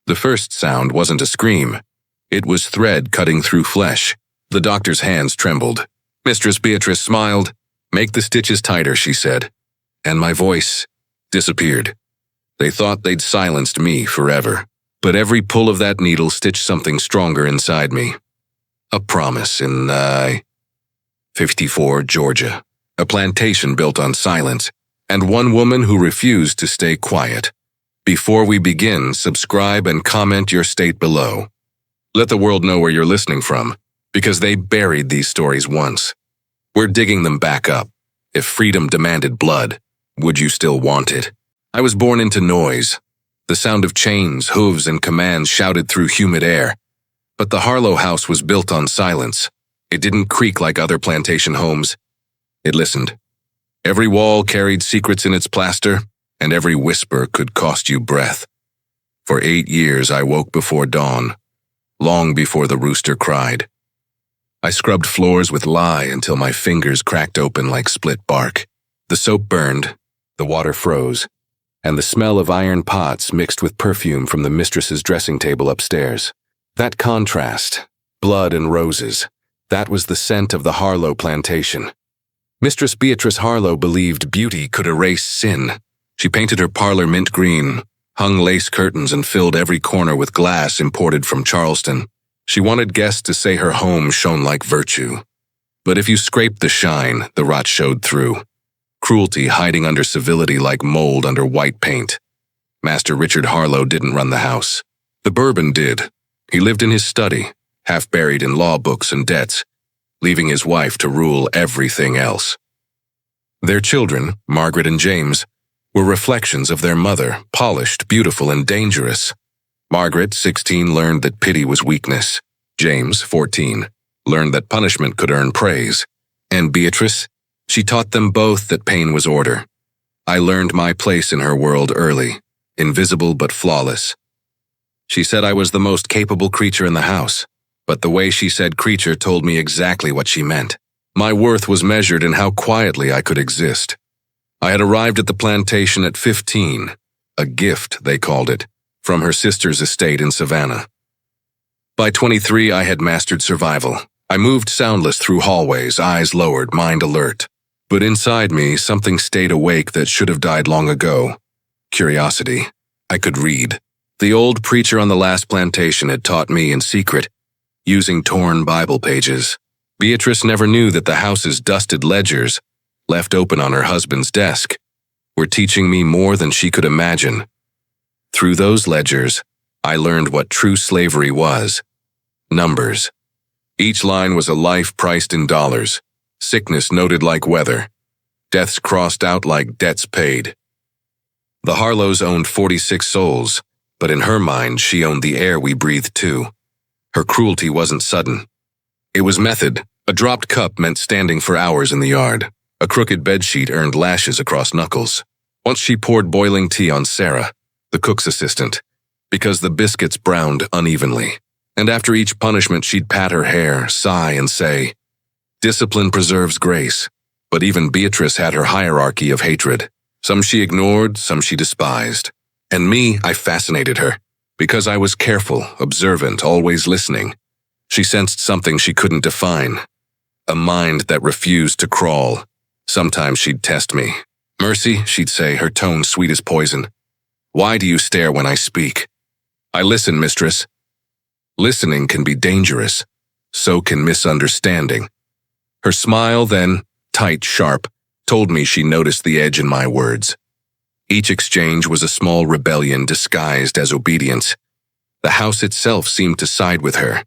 The first sound wasn't a scream. It was thread cutting through flesh. The doctor's hands trembled. Mistress Beatrice smiled. "Make the stitches tighter," she said. And my voice disappeared. They thought they'd silenced me forever. But every pull of that needle stitched something stronger inside me. A promise in 54, Georgia. A plantation built on silence, and one woman who refused to stay quiet. Before we begin, subscribe and comment your state below. Let the world know where you're listening from, because they buried these stories once. We're digging them back up. If freedom demanded blood, would you still want it? I was born into noise. The sound of chains, hooves, and commands shouted through humid air. But the Harlow house was built on silence. It didn't creak like other plantation homes. It listened. Every wall carried secrets in its plaster, and every whisper could cost you breath. For 8 years I woke before dawn, long before the rooster cried. I scrubbed floors with lye until my fingers cracked open like split bark. The soap burned, the water froze, and the smell of iron pots mixed with perfume from the mistress's dressing table upstairs. That contrast, blood and roses, that was the scent of the Harlow plantation. Mistress Beatrice Harlow believed beauty could erase sin. She painted her parlor mint green, hung lace curtains, and filled every corner with glass imported from Charleston. She wanted guests to say her home shone like virtue. But if you scraped the shine, the rot showed through. Cruelty hiding under civility like mold under white paint. Master Richard Harlow didn't run the house. The bourbon did. He lived in his study, half buried in law books and debts, leaving his wife to rule everything else. Their children, Margaret and James, were reflections of their mother, polished, beautiful, and dangerous. Margaret, 16, learned that pity was weakness. James, 14, learned that punishment could earn praise. And Beatrice, she taught them both that pain was order. I learned my place in her world early, invisible but flawless. She said I was the most capable creature in the house, but the way she said creature told me exactly what she meant. My worth was measured in how quietly I could exist. I had arrived at the plantation at 15, a gift, they called it, from her sister's estate in Savannah. By 23, I had mastered survival. I moved soundless through hallways, eyes lowered, mind alert. But inside me, something stayed awake that should have died long ago. Curiosity. I could read. The old preacher on the last plantation had taught me in secret, using torn Bible pages. Beatrice never knew that the house's dusted ledgers, left open on her husband's desk, were teaching me more than she could imagine. Through those ledgers, I learned what true slavery was. Numbers. Each line was a life priced in dollars, sickness noted like weather, deaths crossed out like debts paid. The Harlows owned 46 souls, but in her mind she owned the air we breathed too. Her cruelty wasn't sudden. It was method. A dropped cup meant standing for hours in the yard. A crooked bedsheet earned lashes across knuckles. Once she poured boiling tea on Sarah, the cook's assistant, because the biscuits browned unevenly. And after each punishment she'd pat her hair, sigh, and say, "Discipline preserves grace." But even Beatrice had her hierarchy of hatred. Some she ignored, some she despised. And me, I fascinated her. Because I was careful, observant, always listening. She sensed something she couldn't define. A mind that refused to crawl. Sometimes she'd test me. "Mercy," she'd say, her tone sweet as poison. "Why do you stare when I speak?" "I listen, mistress." Listening can be dangerous. So can misunderstanding. Her smile then, tight, sharp, told me she noticed the edge in my words. Each exchange was a small rebellion disguised as obedience. The house itself seemed to side with her.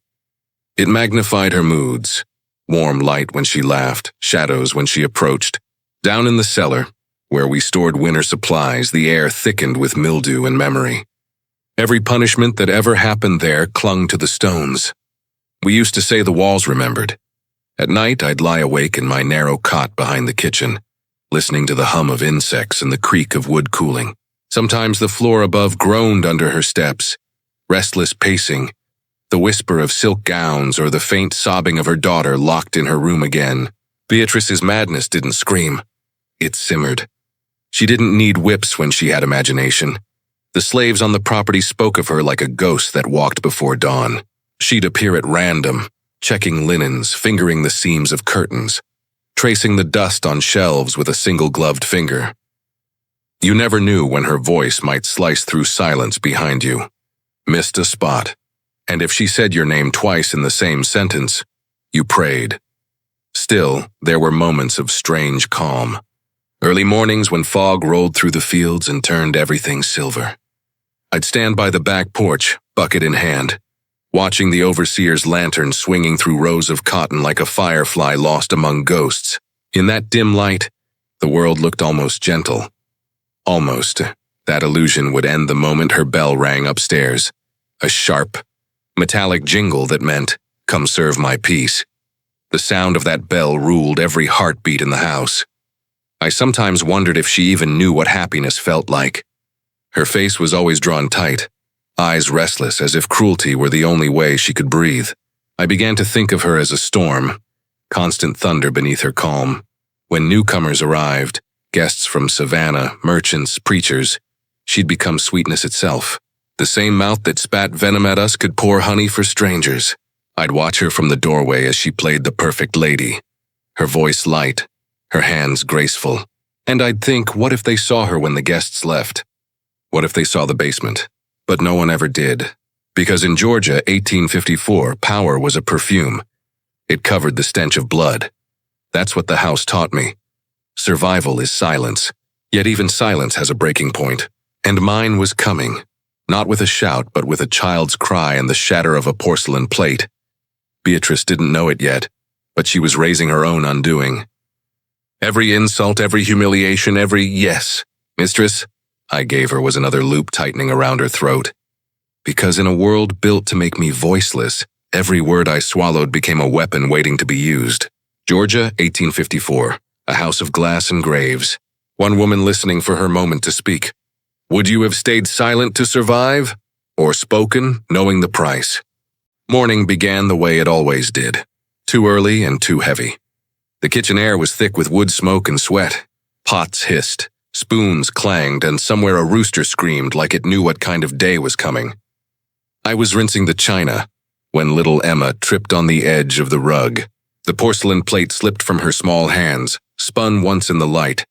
It magnified her moods. Warm light when she laughed, shadows when she approached. Down in the cellar, where we stored winter supplies, the air thickened with mildew and memory. Every punishment that ever happened there clung to the stones. We used to say the walls remembered. At night, I'd lie awake in my narrow cot behind the kitchen, listening to the hum of insects and the creak of wood cooling. Sometimes the floor above groaned under her steps, restless pacing, the whisper of silk gowns or the faint sobbing of her daughter locked in her room again. Beatrice's madness didn't scream. It simmered. She didn't need whips when she had imagination. The slaves on the property spoke of her like a ghost that walked before dawn. She'd appear at random, checking linens, fingering the seams of curtains, tracing the dust on shelves with a single gloved finger. You never knew when her voice might slice through silence behind you. Missed a spot. And if she said your name twice in the same sentence, you prayed. Still, there were moments of strange calm. Early mornings when fog rolled through the fields and turned everything silver. I'd stand by the back porch, bucket in hand, watching the overseer's lantern swinging through rows of cotton like a firefly lost among ghosts. In that dim light, the world looked almost gentle. Almost. That illusion would end the moment her bell rang upstairs. A sharp, metallic jingle that meant, "Come serve my peace." The sound of that bell ruled every heartbeat in the house. I sometimes wondered if she even knew what happiness felt like. Her face was always drawn tight, eyes restless as if cruelty were the only way she could breathe. I began to think of her as a storm, constant thunder beneath her calm. When newcomers arrived, guests from Savannah, merchants, preachers, she'd become sweetness itself. The same mouth that spat venom at us could pour honey for strangers. I'd watch her from the doorway as she played the perfect lady, her voice light, her hands graceful. And I'd think, what if they saw her when the guests left? What if they saw the basement? But no one ever did. Because in Georgia, 1854, power was a perfume. It covered the stench of blood. That's what the house taught me. Survival is silence. Yet even silence has a breaking point. And mine was coming. Not with a shout, but with a child's cry and the shatter of a porcelain plate. Beatrice didn't know it yet, but she was raising her own undoing. Every insult, every humiliation, every "yes, mistress," I gave her was another loop tightening around her throat. Because in a world built to make me voiceless, every word I swallowed became a weapon waiting to be used. Georgia, 1854, a house of glass and graves. One woman listening for her moment to speak. Would you have stayed silent to survive? Or spoken, knowing the price? Morning began the way it always did. Too early and too heavy. The kitchen air was thick with wood smoke and sweat. Pots hissed, spoons clanged, and somewhere a rooster screamed like it knew what kind of day was coming. I was rinsing the china when little Emma tripped on the edge of the rug. The porcelain plate slipped from her small hands, spun once in the light,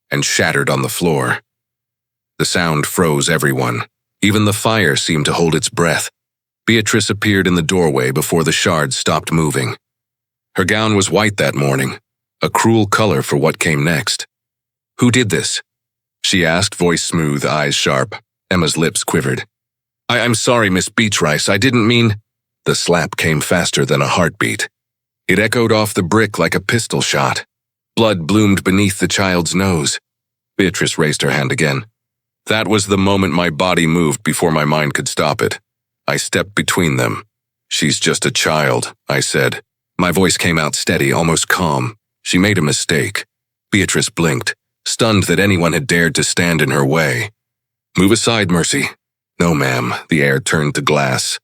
and shattered on the floor. The sound froze everyone. Even the fire seemed to hold its breath. Beatrice appeared in the doorway before the shards stopped moving. Her gown was white that morning, a cruel color for what came next. Who did this? She asked, voice smooth, eyes sharp. Emma's lips quivered. I'm sorry, Miss Beachrice, I didn't mean... The slap came faster than a heartbeat. It echoed off the brick like a pistol shot. Blood bloomed beneath the child's nose. Beatrice raised her hand again. That was the moment my body moved before my mind could stop it. I stepped between them. She's just a child, I said. My voice came out steady, almost calm. She made a mistake. Beatrice blinked, stunned that anyone had dared to stand in her way. Move aside, Mercy. No, ma'am. The air turned to glass.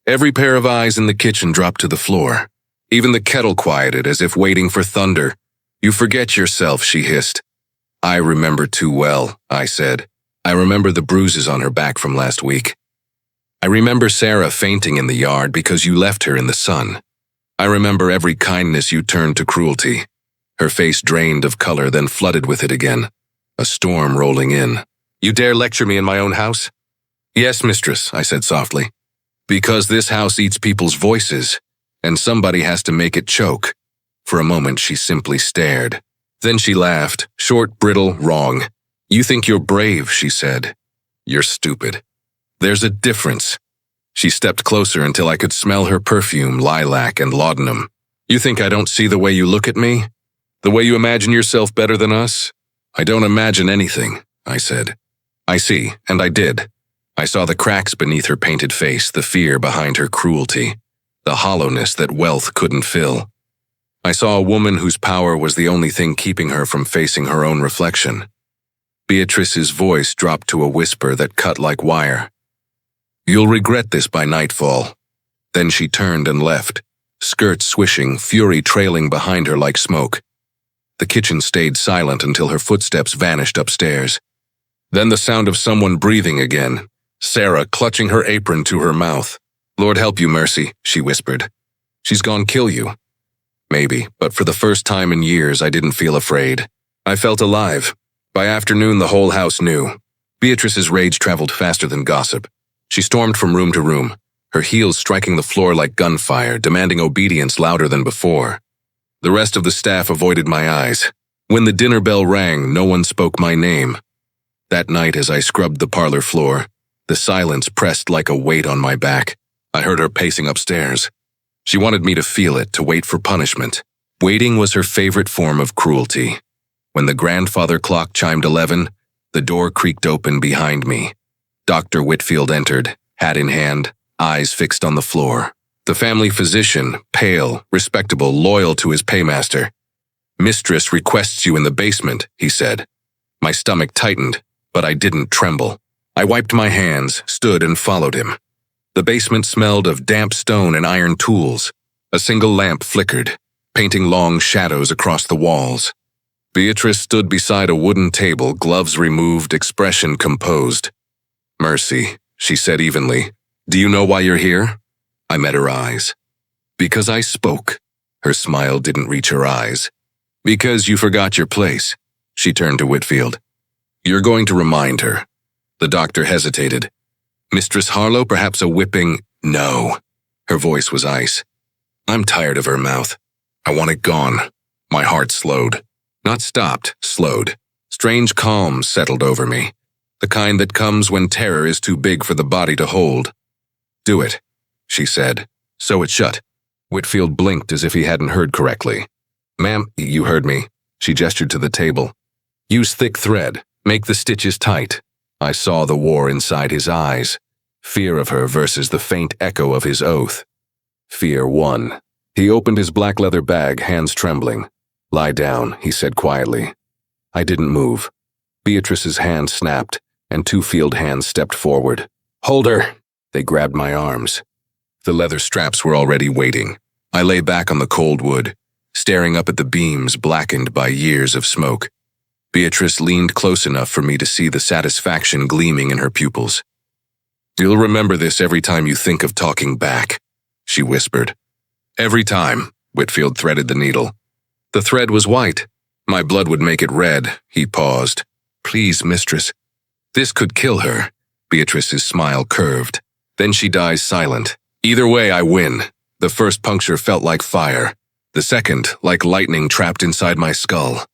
Every pair of eyes in the kitchen dropped to the floor. Even the kettle quieted as if waiting for thunder. You forget yourself, she hissed. I remember too well, I said. I remember the bruises on her back from last week. I remember Sarah fainting in the yard because you left her in the sun. I remember every kindness you turned to cruelty. Her face drained of color, then flooded with it again. A storm rolling in. You dare lecture me in my own house? Yes, mistress, I said softly. Because this house eats people's voices, and somebody has to make it choke. For a moment, she simply stared. Then she laughed, short, brittle, wrong. You think you're brave, she said. You're stupid. There's a difference. She stepped closer until I could smell her perfume, lilac and laudanum. You think I don't see the way you look at me? The way you imagine yourself better than us? I don't imagine anything, I said. I see, and I did. I saw the cracks beneath her painted face, the fear behind her cruelty, the hollowness that wealth couldn't fill. I saw a woman whose power was the only thing keeping her from facing her own reflection. Beatrice's voice dropped to a whisper that cut like wire. You'll regret this by nightfall. Then she turned and left, skirts swishing, fury trailing behind her like smoke. The kitchen stayed silent until her footsteps vanished upstairs. Then the sound of someone breathing again, Sarah clutching her apron to her mouth. "Lord help you, Mercy," she whispered. "She's gone kill you." Maybe, but for the first time in years I didn't feel afraid. I felt alive. By afternoon the whole house knew. Beatrice's rage traveled faster than gossip. She stormed from room to room, her heels striking the floor like gunfire, demanding obedience louder than before. The rest of the staff avoided my eyes. When the dinner bell rang, no one spoke my name. That night as I scrubbed the parlor floor, the silence pressed like a weight on my back. I heard her pacing upstairs. She wanted me to feel it, to wait for punishment. Waiting was her favorite form of cruelty. When the grandfather clock chimed 11, the door creaked open behind me. Dr. Whitfield entered, hat in hand, eyes fixed on the floor. The family physician, pale, respectable, loyal to his paymaster. "Mistress requests you in the basement," he said. My stomach tightened, but I didn't tremble. I wiped my hands, stood and followed him. The basement smelled of damp stone and iron tools. A single lamp flickered, painting long shadows across the walls. Beatrice stood beside a wooden table, gloves removed, expression composed. "Mercy," she said evenly, "do you know why you're here?" I met her eyes. "Because I spoke." Her smile didn't reach her eyes. "Because you forgot your place." She turned to Whitfield. "You're going to remind her." The doctor hesitated. "Mistress Harlow, perhaps a whipping—" "No." Her voice was ice. "I'm tired of her mouth. I want it gone." My heart slowed. Not stopped, slowed. Strange calm settled over me. The kind that comes when terror is too big for the body to hold. "Do it," she said. "Sew it shut." Whitfield blinked as if he hadn't heard correctly. "Ma'am, you heard me." She gestured to the table. "Use thick thread. Make the stitches tight." I saw the war inside his eyes. Fear of her versus the faint echo of his oath. Fear won. He opened his black leather bag, hands trembling. "Lie down," he said quietly. I didn't move. Beatrice's hand snapped, and two field hands stepped forward. "Hold her!" They grabbed my arms. The leather straps were already waiting. I lay back on the cold wood, staring up at the beams blackened by years of smoke. Beatrice leaned close enough for me to see the satisfaction gleaming in her pupils. "You'll remember this every time you think of talking back," she whispered. "Every time," Whitfield threaded the needle. The thread was white. My blood would make it red. He paused. "Please, mistress." "This could kill her." Beatrice's smile curved. "Then she dies silent. Either way, I win." The first puncture felt like fire. The second, like lightning trapped inside my skull.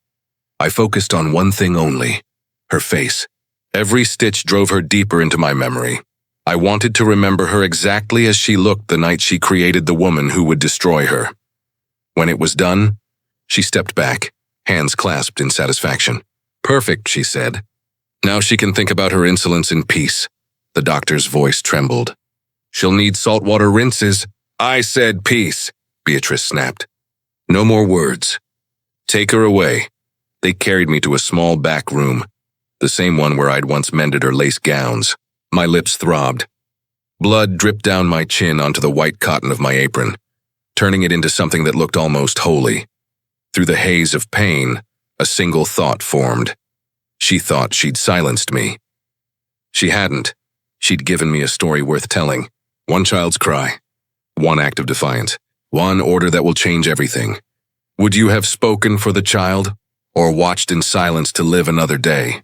I focused on one thing only, her face. Every stitch drove her deeper into my memory. I wanted to remember her exactly as she looked the night she created the woman who would destroy her. When it was done, she stepped back, hands clasped in satisfaction. "Perfect," she said. "Now she can think about her insolence in peace." The doctor's voice trembled. "She'll need saltwater rinses." "I said peace," Beatrice snapped. "No more words. Take her away." They carried me to a small back room, the same one where I'd once mended her lace gowns. My lips throbbed. Blood dripped down my chin onto the white cotton of my apron, turning it into something that looked almost holy. Through the haze of pain, a single thought formed. She thought she'd silenced me. She hadn't. She'd given me a story worth telling. One child's cry. One act of defiance. One order that will change everything. Would you have spoken for the child, or watched in silence to live another day?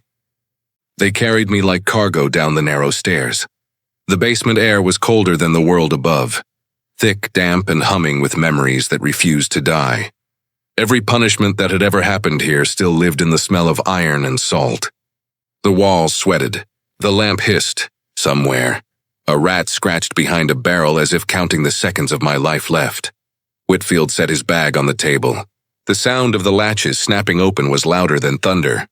They carried me like cargo down the narrow stairs. The basement air was colder than the world above, thick, damp, and humming with memories that refused to die. Every punishment that had ever happened here still lived in the smell of iron and salt. The walls sweated. The lamp hissed, somewhere. A rat scratched behind a barrel as if counting the seconds of my life left. Whitfield set his bag on the table. The sound of the latches snapping open was louder than thunder.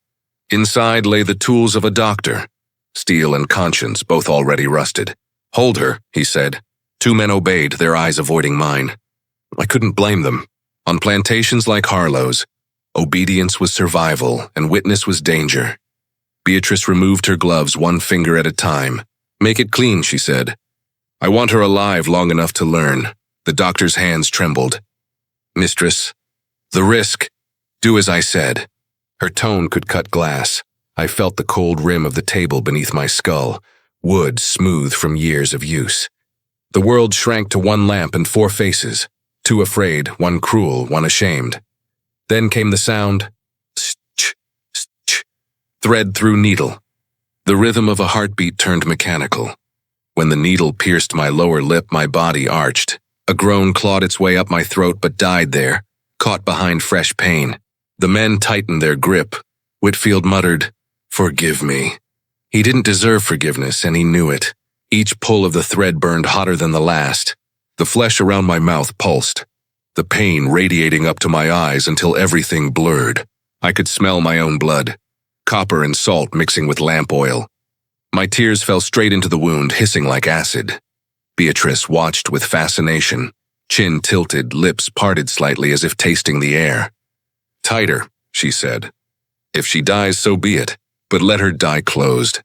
Inside lay the tools of a doctor, steel and conscience both already rusted. "Hold her," he said. Two men obeyed, their eyes avoiding mine. I couldn't blame them. On plantations like Harlow's, obedience was survival and witness was danger. Beatrice removed her gloves one finger at a time. "Make it clean," she said. "I want her alive long enough to learn." The doctor's hands trembled. "Mistress, the risk. Do as I said." Her tone could cut glass. I felt the cold rim of the table beneath my skull, wood smooth from years of use. The world shrank to one lamp and four faces, two afraid, one cruel, one ashamed. Then came the sound, sh, sh, thread through needle. The rhythm of a heartbeat turned mechanical. When the needle pierced my lower lip, my body arched. A groan clawed its way up my throat but died there, caught behind fresh pain. The men tightened their grip. Whitfield muttered, "Forgive me." He didn't deserve forgiveness, and he knew it. Each pull of the thread burned hotter than the last. The flesh around my mouth pulsed, the pain radiating up to my eyes until everything blurred. I could smell my own blood, copper and salt mixing with lamp oil. My tears fell straight into the wound, hissing like acid. Beatrice watched with fascination, chin tilted, lips parted slightly as if tasting the air. "Tighter," she said. "If she dies, so be it, but let her die closed."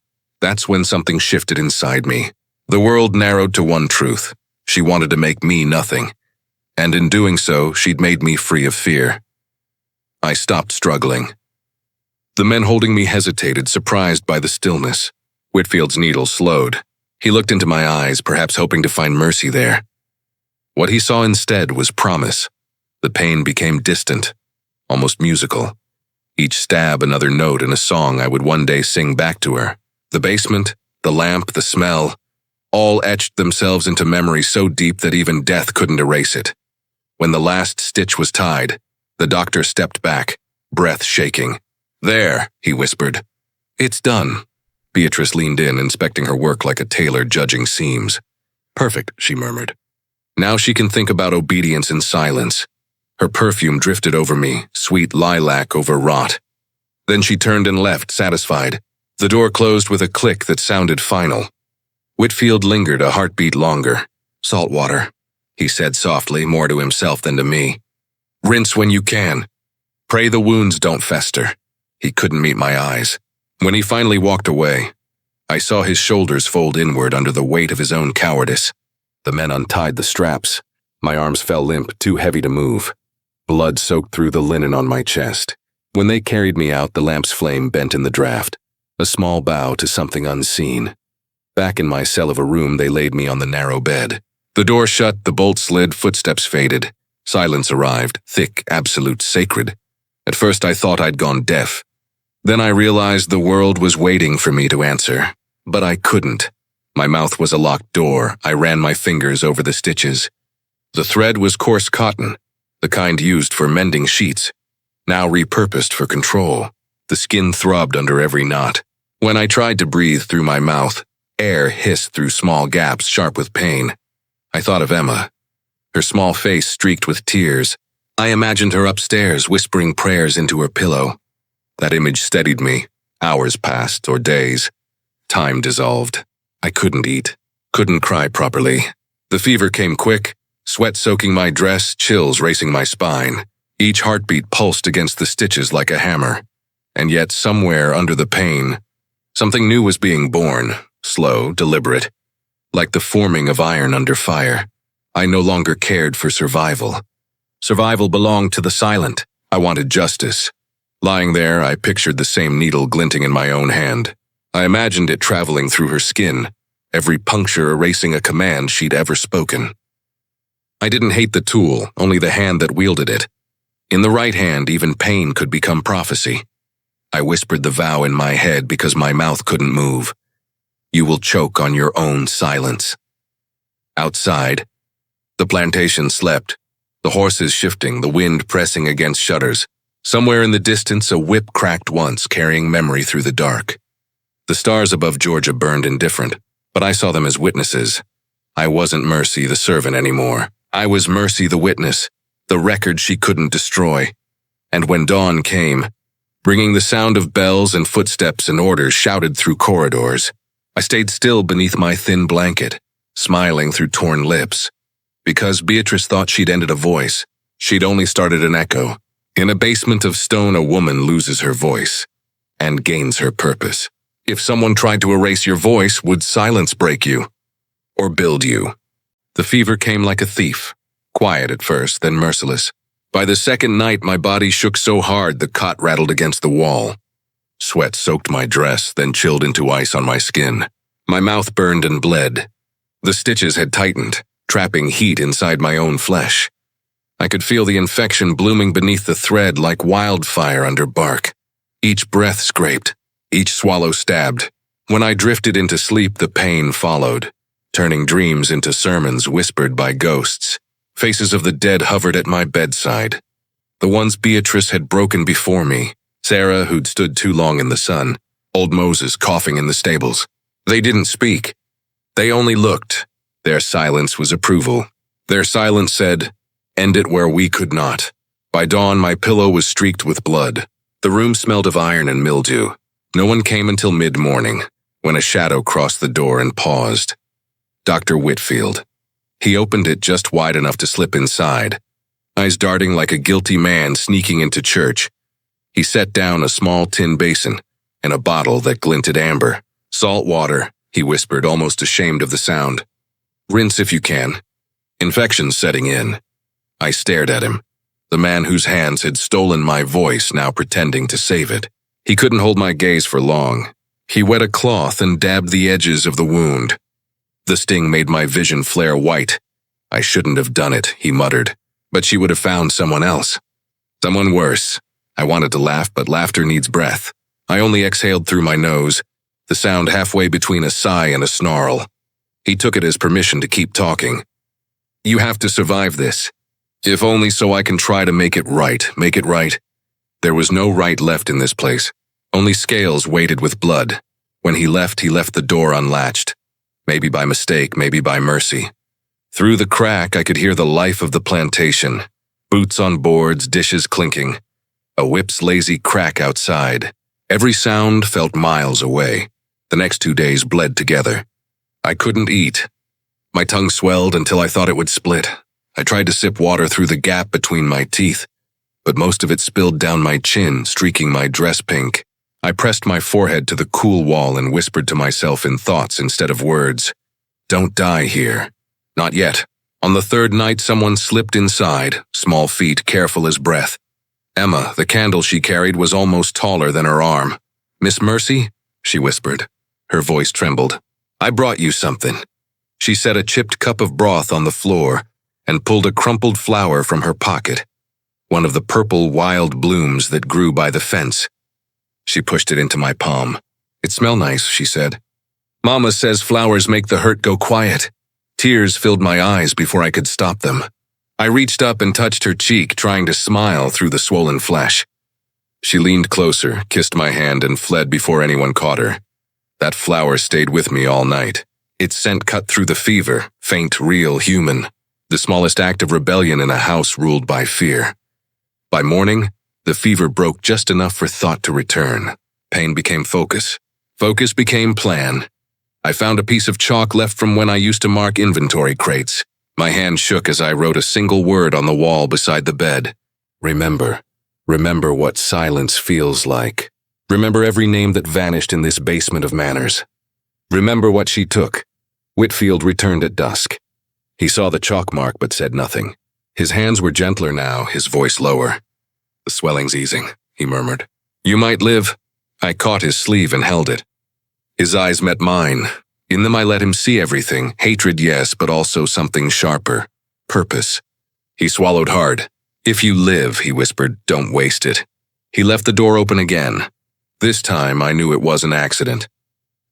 That's when something shifted inside me. The world narrowed to one truth. She wanted to make me nothing. And in doing so, she'd made me free of fear. I stopped struggling. The men holding me hesitated, surprised by the stillness. Whitfield's needle slowed. He looked into my eyes, perhaps hoping to find mercy there. What he saw instead was promise. The pain became distant, almost musical. Each stab another note in a song I would one day sing back to her. The basement, the lamp, the smell, all etched themselves into memory so deep that even death couldn't erase it. When the last stitch was tied, the doctor stepped back, breath shaking. "There," he whispered. "It's done." Beatrice leaned in, inspecting her work like a tailor judging seams. "Perfect," she murmured. "Now she can think about obedience in silence." Her perfume drifted over me, sweet lilac over rot. Then she turned and left, satisfied. The door closed with a click that sounded final. Whitfield lingered a heartbeat longer. "Salt water," he said softly, more to himself than to me. "Rinse when you can. Pray the wounds don't fester." He couldn't meet my eyes. When he finally walked away, I saw his shoulders fold inward under the weight of his own cowardice. The men untied the straps. My arms fell limp, too heavy to move. Blood soaked through the linen on my chest. When they carried me out, the lamp's flame bent in the draft, a small bow to something unseen. Back in my cell of a room, they laid me on the narrow bed. The door shut, the bolt slid, footsteps faded. Silence arrived, thick, absolute, sacred. At first I thought I'd gone deaf. Then I realized the world was waiting for me to answer. But I couldn't. My mouth was a locked door. I ran my fingers over the stitches. The thread was coarse cotton, the kind used for mending sheets, now repurposed for control. The skin throbbed under every knot. When I tried to breathe through my mouth, air hissed through small gaps, sharp with pain. I thought of Emma, her small face streaked with tears. I imagined her upstairs, whispering prayers into her pillow. That image steadied me. Hours passed, or days. Time dissolved. I couldn't eat, couldn't cry properly. The fever came quick, sweat soaking my dress, chills racing my spine. Each heartbeat pulsed against the stitches like a hammer. And yet, somewhere under the pain, something new was being born, slow, deliberate, like the forming of iron under fire. I no longer cared for survival. Survival belonged to the silent. I wanted justice. Lying there, I pictured the same needle glinting in my own hand. I imagined it traveling through her skin, every puncture erasing a command she'd ever spoken. I didn't hate the tool, only the hand that wielded it. In the right hand, even pain could become prophecy. I whispered the vow in my head because my mouth couldn't move. You will choke on your own silence. Outside, the plantation slept, the horses shifting, the wind pressing against shutters. Somewhere in the distance, a whip cracked once, carrying memory through the dark. The stars above Georgia burned indifferent, but I saw them as witnesses. I wasn't Mercy, the servant, anymore. I was Mercy, the witness, the record she couldn't destroy. And when dawn came, bringing the sound of bells and footsteps and orders shouted through corridors, I stayed still beneath my thin blanket, smiling through torn lips. Because Beatrice thought she'd ended a voice, she'd only started an echo. In a basement of stone, a woman loses her voice and gains her purpose. If someone tried to erase your voice, would silence break you or build you? The fever came like a thief, quiet at first, then merciless. By the second night, my body shook so hard the cot rattled against the wall. Sweat soaked my dress, then chilled into ice on my skin. My mouth burned and bled. The stitches had tightened, trapping heat inside my own flesh. I could feel the infection blooming beneath the thread like wildfire under bark. Each breath scraped, each swallow stabbed. When I drifted into sleep, the pain followed, turning dreams into sermons whispered by ghosts. Faces of the dead hovered at my bedside. The ones Beatrice had broken before me, Sarah who'd stood too long in the sun, old Moses coughing in the stables. They didn't speak. They only looked. Their silence was approval. Their silence said, "End it where we could not." By dawn, my pillow was streaked with blood. The room smelled of iron and mildew. No one came until mid-morning, when a shadow crossed the door and paused. Dr. Whitfield. He opened it just wide enough to slip inside, eyes darting like a guilty man sneaking into church. He set down a small tin basin and a bottle that glinted amber. "Salt water," he whispered, almost ashamed of the sound. "Rinse if you can." Infection's setting in. I stared at him, the man whose hands had stolen my voice now pretending to save it. He couldn't hold my gaze for long. He wet a cloth and dabbed the edges of the wound. The sting made my vision flare white. "I shouldn't have done it," he muttered, "but she would have found someone else. Someone worse." I wanted to laugh, but laughter needs breath. I only exhaled through my nose, the sound halfway between a sigh and a snarl. He took it as permission to keep talking. "You have to survive this. If only so I can try to make it right, make it right." There was no right left in this place. Only scales weighted with blood. When he left the door unlatched. Maybe by mistake, maybe by mercy. Through the crack, I could hear the life of the plantation. Boots on boards, dishes clinking. A whip's lazy crack outside. Every sound felt miles away. The next 2 days bled together. I couldn't eat. My tongue swelled until I thought it would split. I tried to sip water through the gap between my teeth, but most of it spilled down my chin, streaking my dress pink. I pressed my forehead to the cool wall and whispered to myself in thoughts instead of words. "Don't die here." Not yet. On the third night, someone slipped inside, small feet careful as breath. Emma, the candle she carried, was almost taller than her arm. "Miss Mercy?" she whispered. Her voice trembled. "I brought you something." She set a chipped cup of broth on the floor and pulled a crumpled flower from her pocket, one of the purple wild blooms that grew by the fence. She pushed it into my palm. "It smells nice," she said. "Mama says flowers make the hurt go quiet." Tears filled my eyes before I could stop them. I reached up and touched her cheek, trying to smile through the swollen flesh. She leaned closer, kissed my hand, and fled before anyone caught her. That flower stayed with me all night. Its scent cut through the fever, faint, real, human. The smallest act of rebellion in a house ruled by fear. By morning, the fever broke just enough for thought to return. Pain became focus. Focus became plan. I found a piece of chalk left from when I used to mark inventory crates. My hand shook as I wrote a single word on the wall beside the bed. Remember. Remember what silence feels like. Remember every name that vanished in this basement of manners. Remember what she took. Whitfield returned at dusk. He saw the chalk mark but said nothing. His hands were gentler now, his voice lower. "The swelling's easing," he murmured. "You might live." I caught his sleeve and held it. His eyes met mine. In them I let him see everything, hatred yes, but also something sharper. Purpose. He swallowed hard. "If you live," he whispered, "don't waste it." He left the door open again. This time I knew it was an accident.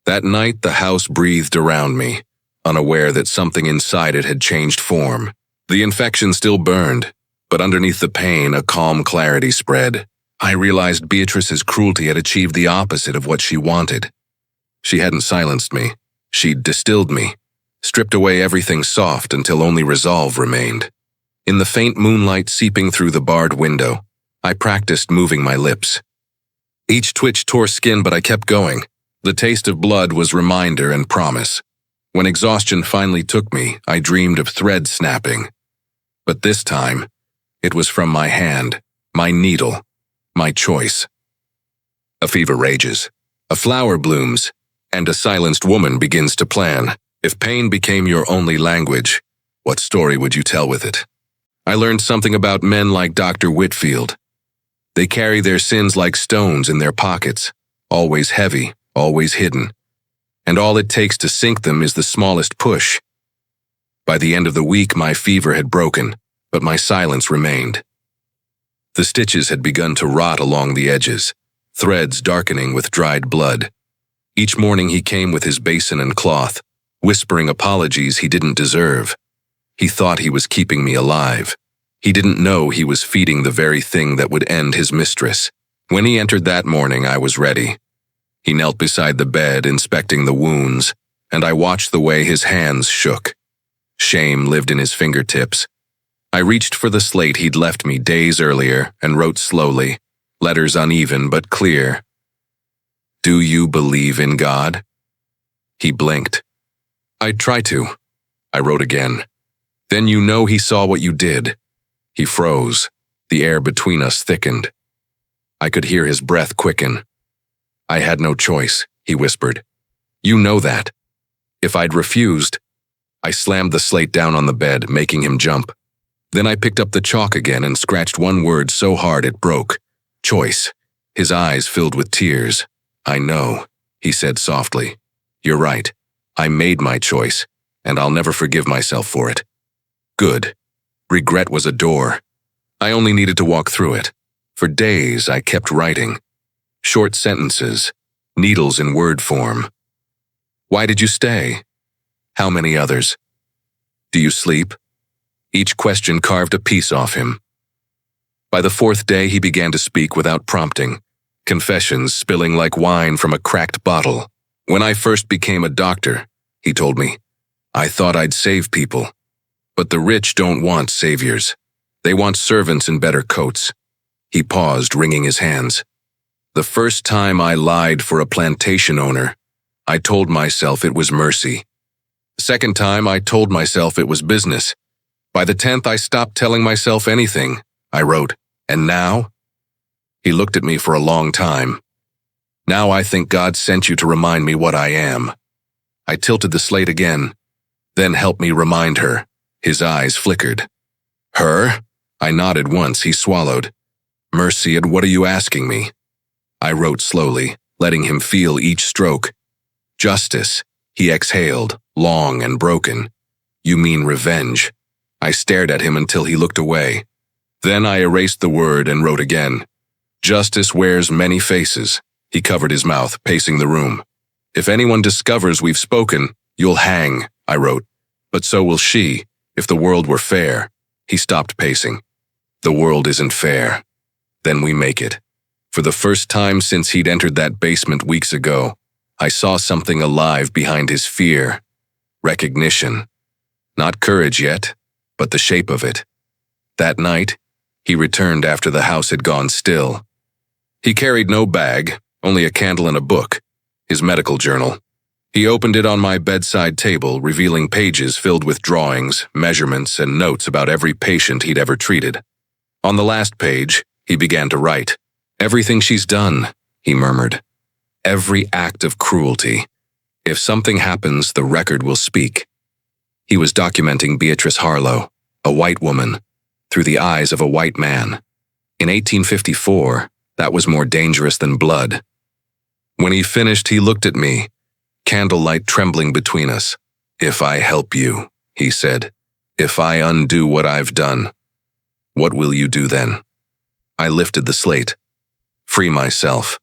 That night the house breathed around me, unaware that something inside it had changed form. The infection still burned, but underneath the pain a calm clarity spread. I realized Beatrice's cruelty had achieved the opposite of what she wanted. She hadn't silenced me. She'd distilled me, stripped away everything soft until only resolve remained. In the faint moonlight seeping through the barred window, I practiced moving my lips. Each twitch tore skin, but I kept going. The taste of blood was reminder and promise. When exhaustion finally took me, I dreamed of thread snapping. But this time, it was from my hand, my needle, my choice. A fever rages. A flower blooms. And a silenced woman begins to plan. If pain became your only language, what story would you tell with it? I learned something about men like Dr. Whitfield. They carry their sins like stones in their pockets. always heavy, always hidden. And all it takes to sink them is the smallest push. By the end of the week, my fever had broken, but my silence remained. The stitches had begun to rot along the edges, threads darkening with dried blood. Each morning he came with his basin and cloth, whispering apologies he didn't deserve. He thought he was keeping me alive. He didn't know he was feeding the very thing that would end his mistress. When he entered that morning, I was ready. He knelt beside the bed, inspecting the wounds, and I watched the way his hands shook. Shame lived in his fingertips. I reached for the slate he'd left me days earlier and wrote slowly, letters uneven but clear. "Do you believe in God?" He blinked. "I'd try to." I wrote again. "Then you know he saw what you did." He froze. The air between us thickened. I could hear his breath quicken. "I had no choice," he whispered. "You know that." If I'd refused, I slammed the slate down on the bed, making him jump. Then I picked up the chalk again and scratched one word so hard it broke. Choice. His eyes filled with tears. "I know," he said softly. "You're right. I made my choice, and I'll never forgive myself for it." Good. Regret was a door. I only needed to walk through it. For days, I kept writing. Short sentences, needles in word form. "Why did you stay? How many others? Do you sleep?" Each question carved a piece off him. By the fourth day, he began to speak without prompting, confessions spilling like wine from a cracked bottle. "When I first became a doctor," he told me, "I thought I'd save people. But the rich don't want saviors. They want servants in better coats." He paused, wringing his hands. "The first time I lied for a plantation owner, I told myself it was mercy. The second time, I told myself it was business. By the 10th, I stopped telling myself anything," I wrote. "And now?" He looked at me for a long time. "Now I think God sent you to remind me what I am." I tilted the slate again. "Then help me remind her." His eyes flickered. "Her?" I nodded once. He swallowed. "Mercy, and what are you asking me?" I wrote slowly, letting him feel each stroke. "Justice," he exhaled, long and broken. "You mean revenge." I stared at him until he looked away. Then I erased the word and wrote again. "Justice wears many faces." He covered his mouth, pacing the room. "If anyone discovers we've spoken, you'll hang," I wrote. "But so will she, if the world were fair." He stopped pacing. "The world isn't fair. Then we make it." For the first time since he'd entered that basement weeks ago, I saw something alive behind his fear. Recognition. Not courage yet, but the shape of it. That night, he returned after the house had gone still. He carried no bag, only a candle and a book, his medical journal. He opened it on my bedside table, revealing pages filled with drawings, measurements, and notes about every patient he'd ever treated. On the last page, he began to write. "Everything she's done," he murmured. "Every act of cruelty. If something happens, the record will speak." He was documenting Beatrice Harlow, a white woman, through the eyes of a white man. In 1854, that was more dangerous than blood. When he finished, he looked at me, candlelight trembling between us. "If I help you," he said, "if I undo what I've done, what will you do then?" I lifted the slate. "Free myself."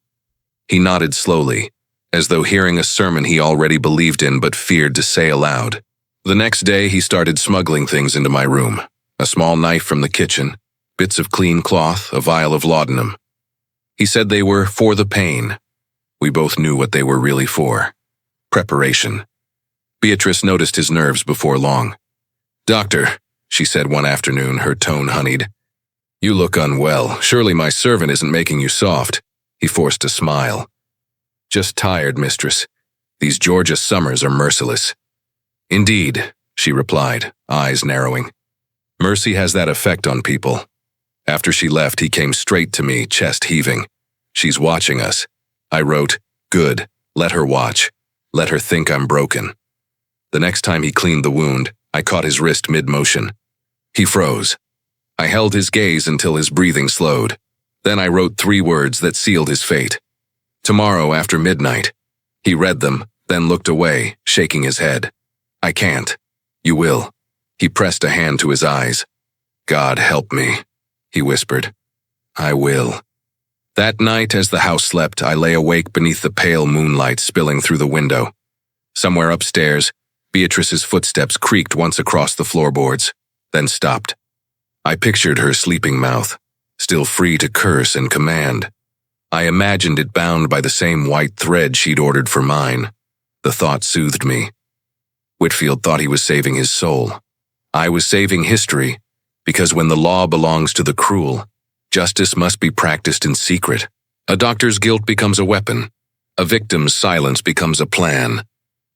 He nodded slowly, as though hearing a sermon he already believed in but feared to say aloud. The next day, he started smuggling things into my room. A small knife from the kitchen, bits of clean cloth, a vial of laudanum. He said they were for the pain. We both knew what they were really for. Preparation. Beatrice noticed his nerves before long. "Doctor," she said one afternoon, her tone honeyed. "You look unwell. Surely my servant isn't making you soft." He forced a smile. "Just tired, mistress. These Georgia summers are merciless." "Indeed," she replied, eyes narrowing. "Mercy has that effect on people." After she left, he came straight to me, chest heaving. "She's watching us." I wrote, "Good. Let her watch. Let her think I'm broken." The next time he cleaned the wound, I caught his wrist mid-motion. He froze. I held his gaze until his breathing slowed. Then I wrote 3 words that sealed his fate. Tomorrow after midnight. He read them, then looked away, shaking his head. I can't. You will. He pressed a hand to his eyes. God help me, he whispered. I will. That night, as the house slept, I lay awake beneath the pale moonlight spilling through the window. Somewhere upstairs, Beatrice's footsteps creaked once across the floorboards, then stopped. I pictured her sleeping mouth, still free to curse and command. I imagined it bound by the same white thread she'd ordered for mine. The thought soothed me. Whitfield thought he was saving his soul. I was saving history, because when the law belongs to the cruel, justice must be practiced in secret. A doctor's guilt becomes a weapon. A victim's silence becomes a plan.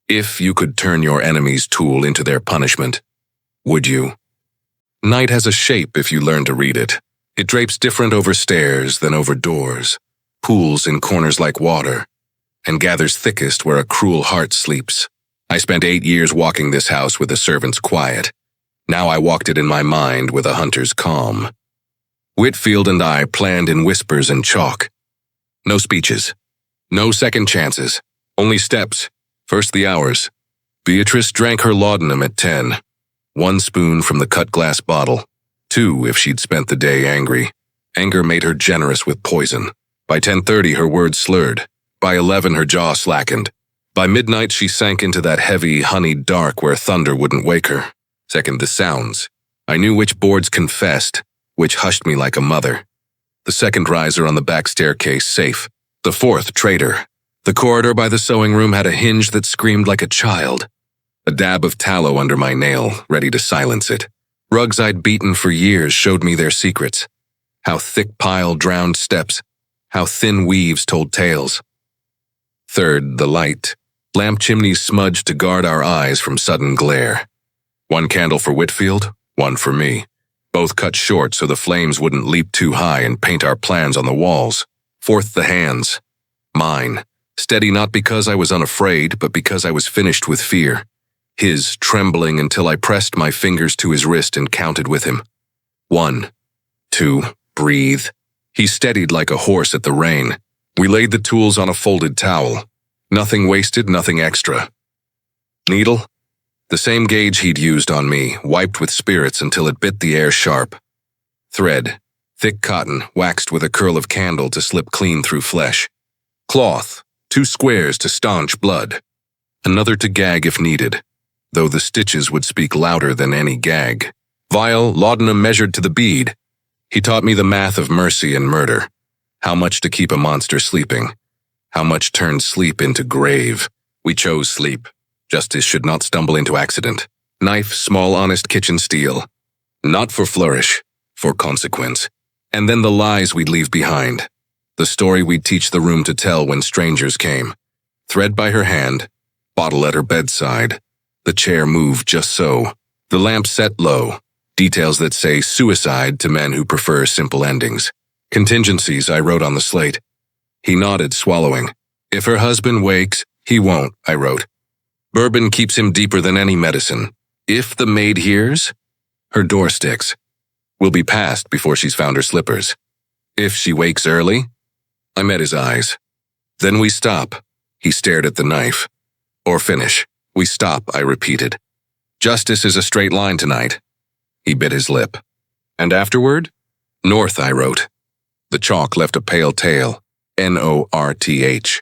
If you could turn your enemy's tool into their punishment, would you? Night has a shape if you learn to read it. It drapes different over stairs than over doors, pools in corners like water, and gathers thickest where a cruel heart sleeps. I spent 8 years walking this house with a servant's quiet. Now I walked it in my mind with a hunter's calm. Whitfield and I planned in whispers and chalk. No speeches. No second chances. Only steps. First the hours. Beatrice drank her laudanum at 10. 1 spoon from the cut glass bottle. 2 if she'd spent the day angry. Anger made her generous with poison. By 10:30 her words slurred. By 11 her jaw slackened. By midnight she sank into that heavy, honeyed dark where thunder wouldn't wake her. Second the sounds. I knew which boards confessed, which hushed me like a mother. The second riser on the back staircase safe. The fourth traitor. The corridor by the sewing room had a hinge that screamed like a child. A dab of tallow under my nail, ready to silence it. Rugs I'd beaten for years showed me their secrets. How thick pile drowned steps. How thin weaves told tales. Third, the light. Lamp chimneys smudged to guard our eyes from sudden glare. 1 candle for Whitfield, 1 for me. Both cut short so the flames wouldn't leap too high and paint our plans on the walls. Fourth, the hands. Mine. Steady not because I was unafraid, but because I was finished with fear. His trembling until I pressed my fingers to his wrist and counted with him. 1, 2, breathe. He steadied like a horse at the rein. We laid the tools on a folded towel. Nothing wasted, nothing extra. Needle? The same gauge he'd used on me, wiped with spirits until it bit the air sharp. Thread. Thick cotton, waxed with a curl of candle to slip clean through flesh. Cloth. 2 squares to staunch blood. Another to gag if needed, though the stitches would speak louder than any gag. Vial, laudanum measured to the bead. He taught me the math of mercy and murder. How much to keep a monster sleeping. How much turned sleep into grave. We chose sleep. Justice should not stumble into accident. Knife, small, honest kitchen steel. Not for flourish, for consequence. And then the lies we'd leave behind. The story we'd teach the room to tell when strangers came. Thread by her hand, bottle at her bedside. The chair moved just so. The lamp set low. Details that say suicide to men who prefer simple endings. Contingencies I wrote on the slate. He nodded, swallowing. If her husband wakes, he won't, I wrote. Bourbon keeps him deeper than any medicine. If the maid hears, her door sticks. Will be past before she's found her slippers. If she wakes early, I met his eyes. Then we stop. He stared at the knife. Or finish. We stop, I repeated. Justice is a straight line tonight. He bit his lip. And afterward? North, I wrote. The chalk left a pale tail. North.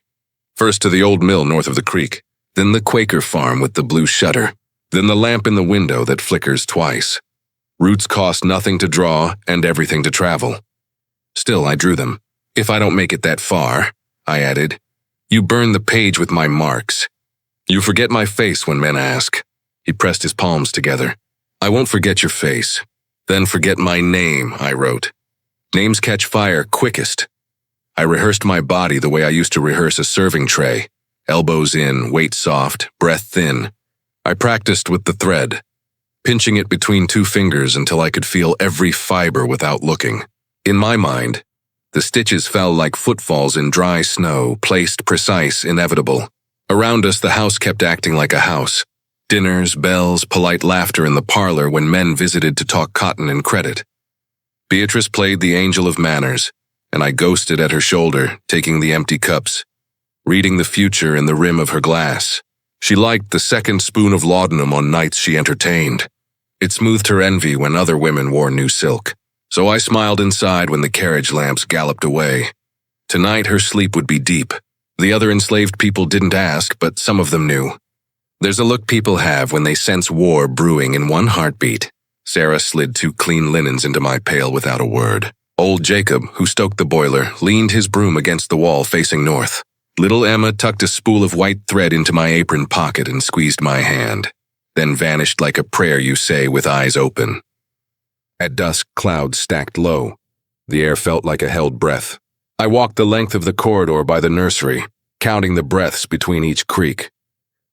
First to the old mill north of the creek. Then the Quaker farm with the blue shutter. Then the lamp in the window that flickers twice. Routes cost nothing to draw and everything to travel. Still, I drew them. If I don't make it that far, I added, you burn the page with my marks. You forget my face when men ask. He pressed his palms together. I won't forget your face. Then forget my name, I wrote. Names catch fire quickest. I rehearsed my body the way I used to rehearse a serving tray. Elbows in, weight soft, breath thin. I practiced with the thread, pinching it between 2 fingers until I could feel every fiber without looking. In my mind, the stitches fell like footfalls in dry snow, placed precise, inevitable. Around us, the house kept acting like a house. Dinners, bells, polite laughter in the parlor when men visited to talk cotton and credit. Beatrice played the angel of manners, and I ghosted at her shoulder, taking the empty cups, reading the future in the rim of her glass. She liked the second spoon of laudanum on nights she entertained. It smoothed her envy when other women wore new silk. So I smiled inside when the carriage lamps galloped away. Tonight her sleep would be deep. The other enslaved people didn't ask, but some of them knew. There's a look people have when they sense war brewing in one heartbeat. Sarah slid 2 clean linens into my pail without a word. Old Jacob, who stoked the boiler, leaned his broom against the wall facing north. Little Emma tucked a spool of white thread into my apron pocket and squeezed my hand, then vanished like a prayer you say with eyes open. At dusk, clouds stacked low. The air felt like a held breath. I walked the length of the corridor by the nursery, counting the breaths between each creak.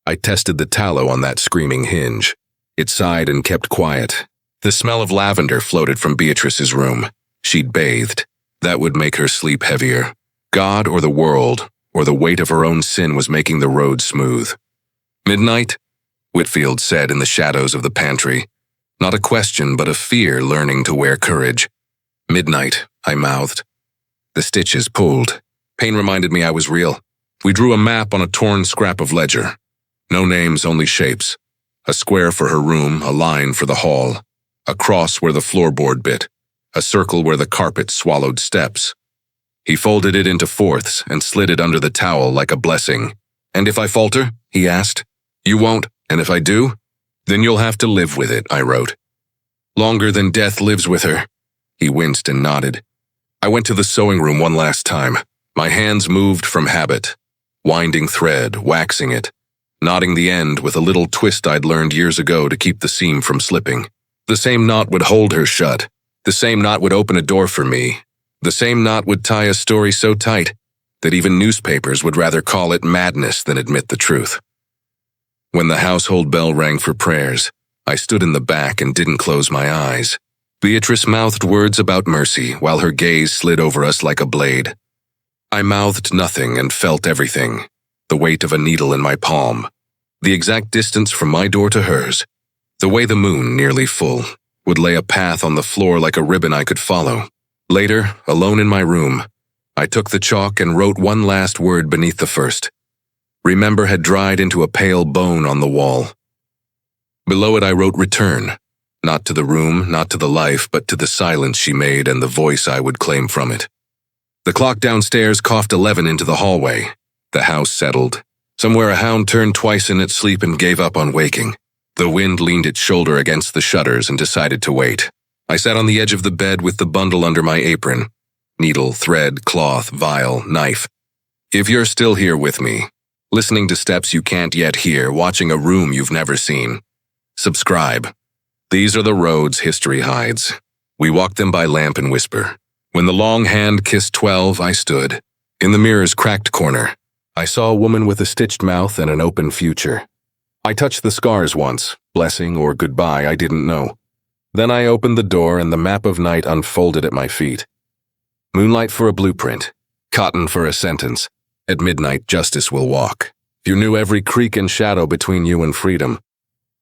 I tested the tallow on that screaming hinge. It sighed and kept quiet. The smell of lavender floated from Beatrice's room. She'd bathed. That would make her sleep heavier. God or the world, or the weight of her own sin was making the road smooth. "Midnight?" Whitfield said in the shadows of the pantry. Not a question, but a fear learning to wear courage. "Midnight," I mouthed. The stitches pulled. Pain reminded me I was real. We drew a map on a torn scrap of ledger. No names, only shapes. A square for her room, a line for the hall. A cross where the floorboard bit. A circle where the carpet swallowed steps. He folded it into fourths and slid it under the towel like a blessing. "And if I falter?" he asked. "You won't, and if I do? Then you'll have to live with it," I wrote. "Longer than death lives with her." He winced and nodded. I went to the sewing room one last time. My hands moved from habit. Winding thread, waxing it. Knotting the end with a little twist I'd learned years ago to keep the seam from slipping. The same knot would hold her shut. The same knot would open a door for me. The same knot would tie a story so tight that even newspapers would rather call it madness than admit the truth. When the household bell rang for prayers, I stood in the back and didn't close my eyes. Beatrice mouthed words about mercy while her gaze slid over us like a blade. I mouthed nothing and felt everything, the weight of a needle in my palm, the exact distance from my door to hers, the way the moon, nearly full, would lay a path on the floor like a ribbon I could follow. Later, alone in my room, I took the chalk and wrote one last word beneath the first. Remember had dried into a pale bone on the wall. Below it I wrote return, not to the room, not to the life, but to the silence she made and the voice I would claim from it. The clock downstairs coughed 11 into the hallway. The house settled. Somewhere a hound turned twice in its sleep and gave up on waking. The wind leaned its shoulder against the shutters and decided to wait. I sat on the edge of the bed with the bundle under my apron. Needle, thread, cloth, vial, knife. If you're still here with me, listening to steps you can't yet hear, watching a room you've never seen, subscribe. These are the roads history hides. We walk them by lamp and whisper. When the long hand kissed 12, I stood. In the mirror's cracked corner, I saw a woman with a stitched mouth and an open future. I touched the scars once, blessing or goodbye, I didn't know. Then I opened the door and the map of night unfolded at my feet. Moonlight for a blueprint, cotton for a sentence. At midnight, justice will walk. If you knew every creak and shadow between you and freedom,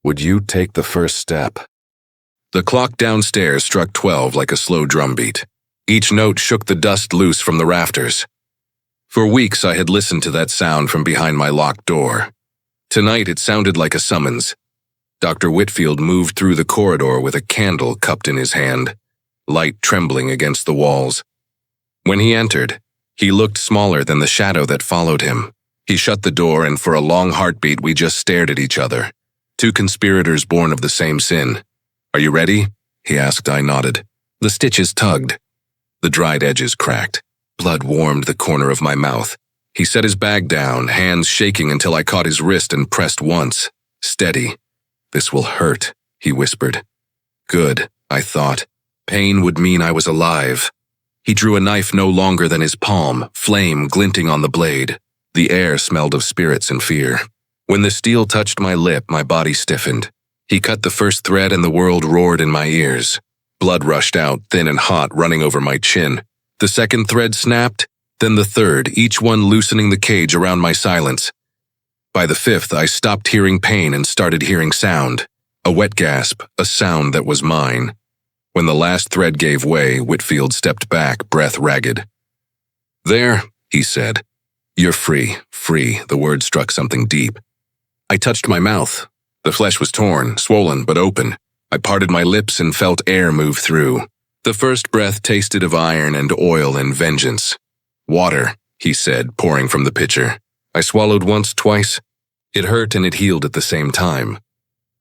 would you take the first step? The clock downstairs struck 12 like a slow drumbeat. Each note shook the dust loose from the rafters. For weeks I had listened to that sound from behind my locked door. Tonight it sounded like a summons. Dr. Whitfield moved through the corridor with a candle cupped in his hand, light trembling against the walls. When he entered, he looked smaller than the shadow that followed him. He shut the door and for a long heartbeat we just stared at each other. Two conspirators born of the same sin. "Are you ready?" he asked. I nodded. The stitches tugged. The dried edges cracked. Blood warmed the corner of my mouth. He set his bag down, hands shaking until I caught his wrist and pressed once. "Steady. This will hurt," he whispered. Good, I thought. Pain would mean I was alive. He drew a knife no longer than his palm, flame glinting on the blade. The air smelled of spirits and fear. When the steel touched my lip, my body stiffened. He cut the first thread and the world roared in my ears. Blood rushed out, thin and hot, running over my chin. The second thread snapped, then the third, each one loosening the cage around my silence. By the fifth, I stopped hearing pain and started hearing sound. A wet gasp, a sound that was mine. When the last thread gave way, Whitfield stepped back, breath ragged. "There," he said. You're free, free, the word struck something deep. I touched my mouth. The flesh was torn, swollen, but open. I parted my lips and felt air move through. The first breath tasted of iron and oil and vengeance. Water, he said, pouring from the pitcher. I swallowed once, twice. It hurt and it healed at the same time.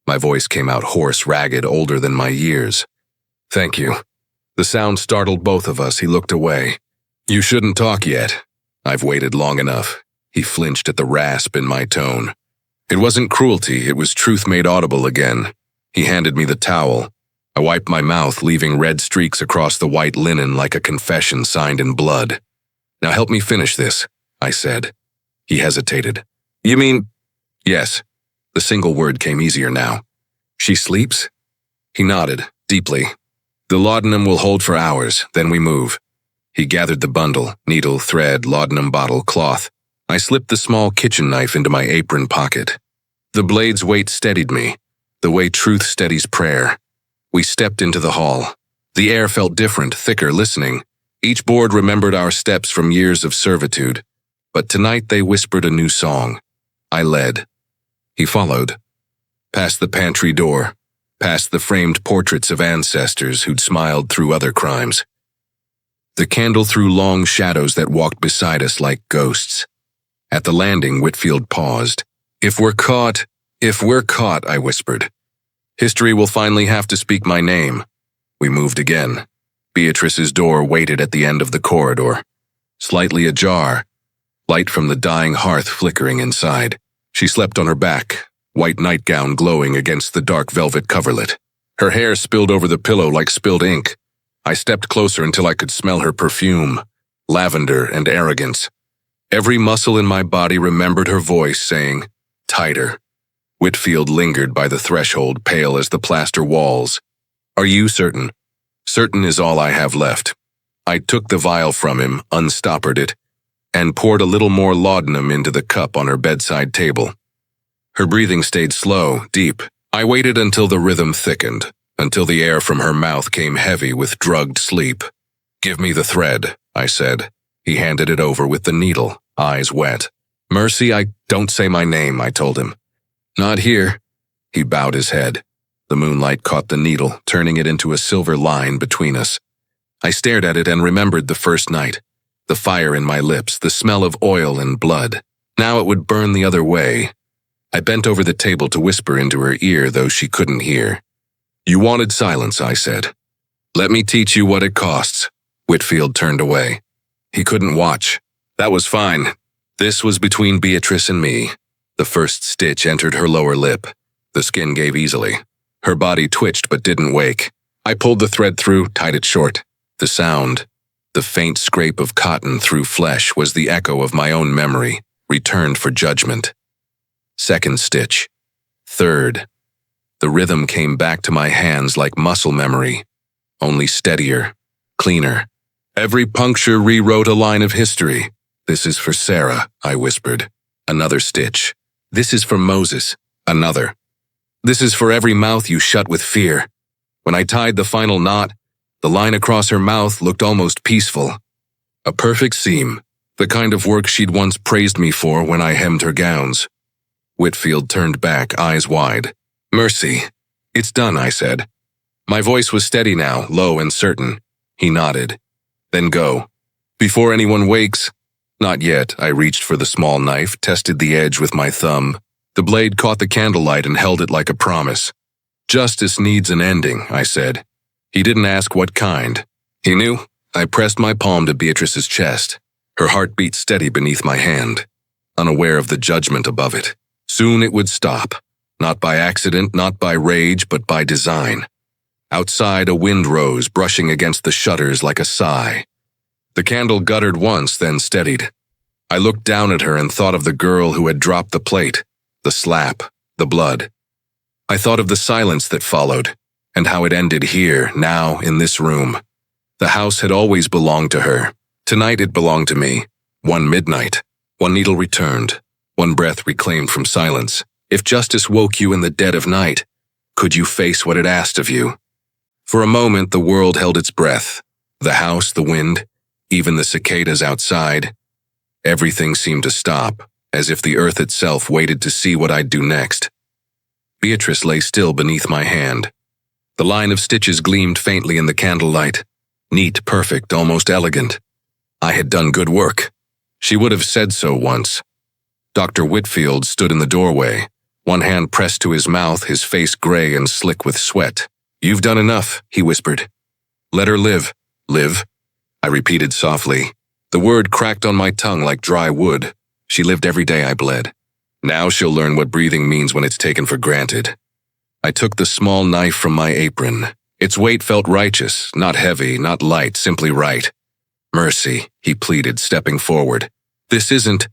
My voice came out hoarse, ragged, older than my years. Thank you. The sound startled both of us. He looked away. You shouldn't talk yet. I've waited long enough. He flinched at the rasp in my tone. It wasn't cruelty, it was truth made audible again. He handed me the towel. I wiped my mouth, leaving red streaks across the white linen like a confession signed in blood. Now help me finish this, I said. He hesitated. You mean? Yes. The single word came easier now. She sleeps? He nodded, deeply. The laudanum will hold for hours, then we move. He gathered the bundle, needle, thread, laudanum bottle, cloth. I slipped the small kitchen knife into my apron pocket. The blade's weight steadied me, the way truth steadies prayer. We stepped into the hall. The air felt different, thicker, listening. Each board remembered our steps from years of servitude. But tonight they whispered a new song. I led. He followed. Past the pantry door, past the framed portraits of ancestors who'd smiled through other crimes. The candle threw long shadows that walked beside us like ghosts. At the landing, Whitfield paused. If we're caught, I whispered. History will finally have to speak my name. We moved again. Beatrice's door waited at the end of the corridor. Slightly ajar, light from the dying hearth flickering inside. She slept on her back, white nightgown glowing against the dark velvet coverlet. Her hair spilled over the pillow like spilled ink. I stepped closer until I could smell her perfume, lavender and arrogance. Every muscle in my body remembered her voice saying, tighter. Whitfield lingered by the threshold, pale as the plaster walls. Are you certain? Certain is all I have left. I took the vial from him, unstoppered it, and poured a little more laudanum into the cup on her bedside table. Her breathing stayed slow, deep. I waited until the rhythm thickened, until the air from her mouth came heavy with drugged sleep. Give me the thread, I said. He handed it over with the needle, eyes wet. Mercy, don't say my name, I told him. Not here. He bowed his head. The moonlight caught the needle, turning it into a silver line between us. I stared at it and remembered the first night. The fire in my lips, the smell of oil and blood. Now it would burn the other way. I bent over the table to whisper into her ear, though she couldn't hear. You wanted silence, I said. Let me teach you what it costs. Whitfield turned away. He couldn't watch. That was fine. This was between Beatrice and me. The first stitch entered her lower lip. The skin gave easily. Her body twitched but didn't wake. I pulled the thread through, tied it short. The sound, the faint scrape of cotton through flesh, was the echo of my own memory, returned for judgment. Second stitch. Third. The rhythm came back to my hands like muscle memory, only steadier, cleaner. Every puncture rewrote a line of history. This is for Sarah, I whispered. Another stitch. This is for Moses. Another. This is for every mouth you shut with fear. When I tied the final knot, the line across her mouth looked almost peaceful. A perfect seam, the kind of work she'd once praised me for when I hemmed her gowns. Whitfield turned back, eyes wide. Mercy. It's done, I said. My voice was steady now, low and certain. He nodded. Then go. Before anyone wakes. Not yet. I reached for the small knife, tested the edge with my thumb. The blade caught the candlelight and held it like a promise. Justice needs an ending, I said. He didn't ask what kind. He knew. I pressed my palm to Beatrice's chest. Her heart beat steady beneath my hand, unaware of the judgment above it. Soon it would stop. Not by accident, not by rage, but by design. Outside, a wind rose, brushing against the shutters like a sigh. The candle guttered once, then steadied. I looked down at her and thought of the girl who had dropped the plate, the slap, the blood. I thought of the silence that followed, and how it ended here, now, in this room. The house had always belonged to her. Tonight it belonged to me. One midnight. One needle returned. One breath reclaimed from silence. If justice woke you in the dead of night, could you face what it asked of you? For a moment the world held its breath. The house, the wind, even the cicadas outside. Everything seemed to stop, as if the earth itself waited to see what I'd do next. Beatrice lay still beneath my hand. The line of stitches gleamed faintly in the candlelight. Neat, perfect, almost elegant. I had done good work. She would have said so once. Dr. Whitfield stood in the doorway, one hand pressed to his mouth, his face gray and slick with sweat. "You've done enough," he whispered. "Let her live." "Live?" I repeated softly. The word cracked on my tongue like dry wood. She lived every day I bled. Now she'll learn what breathing means when it's taken for granted. I took the small knife from my apron. Its weight felt righteous, not heavy, not light, simply right. "Mercy," he pleaded, stepping forward. This isn't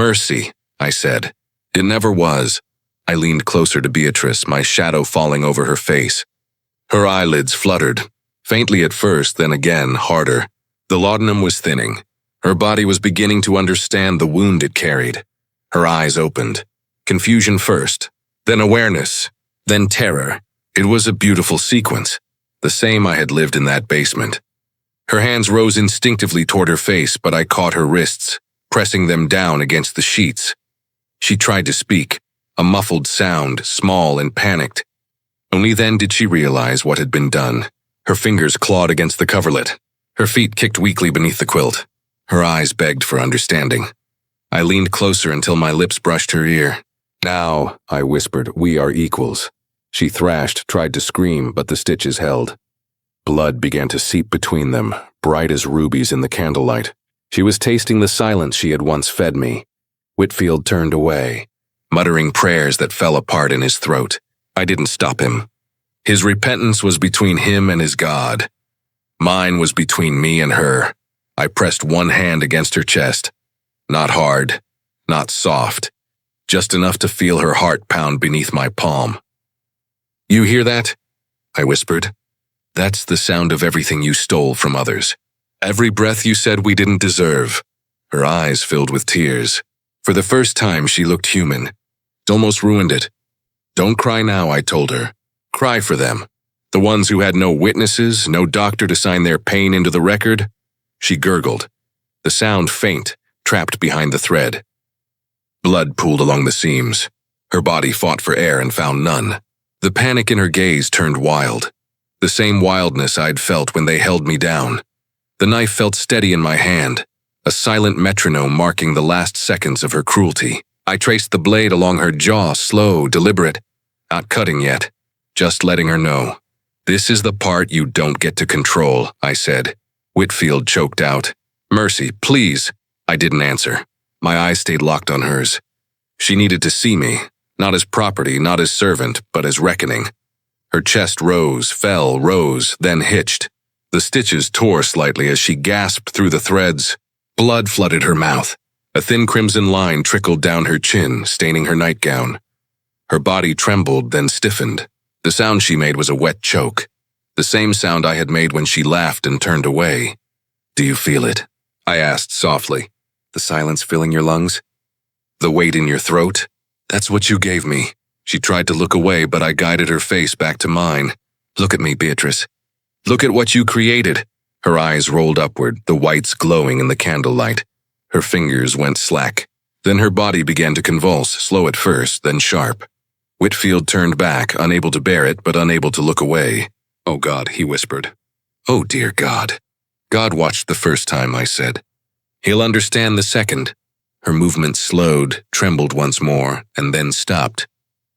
mercy," I said. "It never was." I leaned closer to Beatrice, my shadow falling over her face. Her eyelids fluttered, faintly at first, then again, harder. The laudanum was thinning. Her body was beginning to understand the wound it carried. Her eyes opened. Confusion first, then awareness, then terror. It was a beautiful sequence, the same I had lived in that basement. Her hands rose instinctively toward her face, but I caught her wrists, pressing them down against the sheets. She tried to speak, a muffled sound, small and panicked. Only then did she realize what had been done. Her fingers clawed against the coverlet. Her feet kicked weakly beneath the quilt. Her eyes begged for understanding. I leaned closer until my lips brushed her ear. "Now," I whispered, "we are equals." She thrashed, tried to scream, but the stitches held. Blood began to seep between them, bright as rubies in the candlelight. She was tasting the silence she had once fed me. Whitfield turned away, muttering prayers that fell apart in his throat. I didn't stop him. His repentance was between him and his God. Mine was between me and her. I pressed one hand against her chest. Not hard, not soft, just enough to feel her heart pound beneath my palm. "You hear that?" I whispered. "That's the sound of everything you stole from others. Every breath you said we didn't deserve." Her eyes filled with tears. For the first time, she looked human. It almost ruined it. "Don't cry now," I told her. "Cry for them. The ones who had no witnesses, no doctor to sign their pain into the record." She gurgled, the sound faint, trapped behind the thread. Blood pooled along the seams. Her body fought for air and found none. The panic in her gaze turned wild. The same wildness I'd felt when they held me down. The knife felt steady in my hand, a silent metronome marking the last seconds of her cruelty. I traced the blade along her jaw, slow, deliberate, not cutting yet, just letting her know. "This is the part you don't get to control," I said. Whitfield choked out, "Mercy, please." I didn't answer. My eyes stayed locked on hers. She needed to see me, not as property, not as servant, but as reckoning. Her chest rose, fell, rose, then hitched. The stitches tore slightly as she gasped through the threads. Blood flooded her mouth. A thin crimson line trickled down her chin, staining her nightgown. Her body trembled, then stiffened. The sound she made was a wet choke, the same sound I had made when she laughed and turned away. "Do you feel it?" I asked softly. "The silence filling your lungs? The weight in your throat? That's what you gave me." She tried to look away, but I guided her face back to mine. "Look at me, Beatrice. Look at what you created." Her eyes rolled upward, the whites glowing in the candlelight. Her fingers went slack. Then her body began to convulse, slow at first, then sharp. Whitfield turned back, unable to bear it, but unable to look away. "Oh God," he whispered. "Oh dear God." "God watched the first time," I said. "He'll understand the second." Her movement slowed, trembled once more, and then stopped.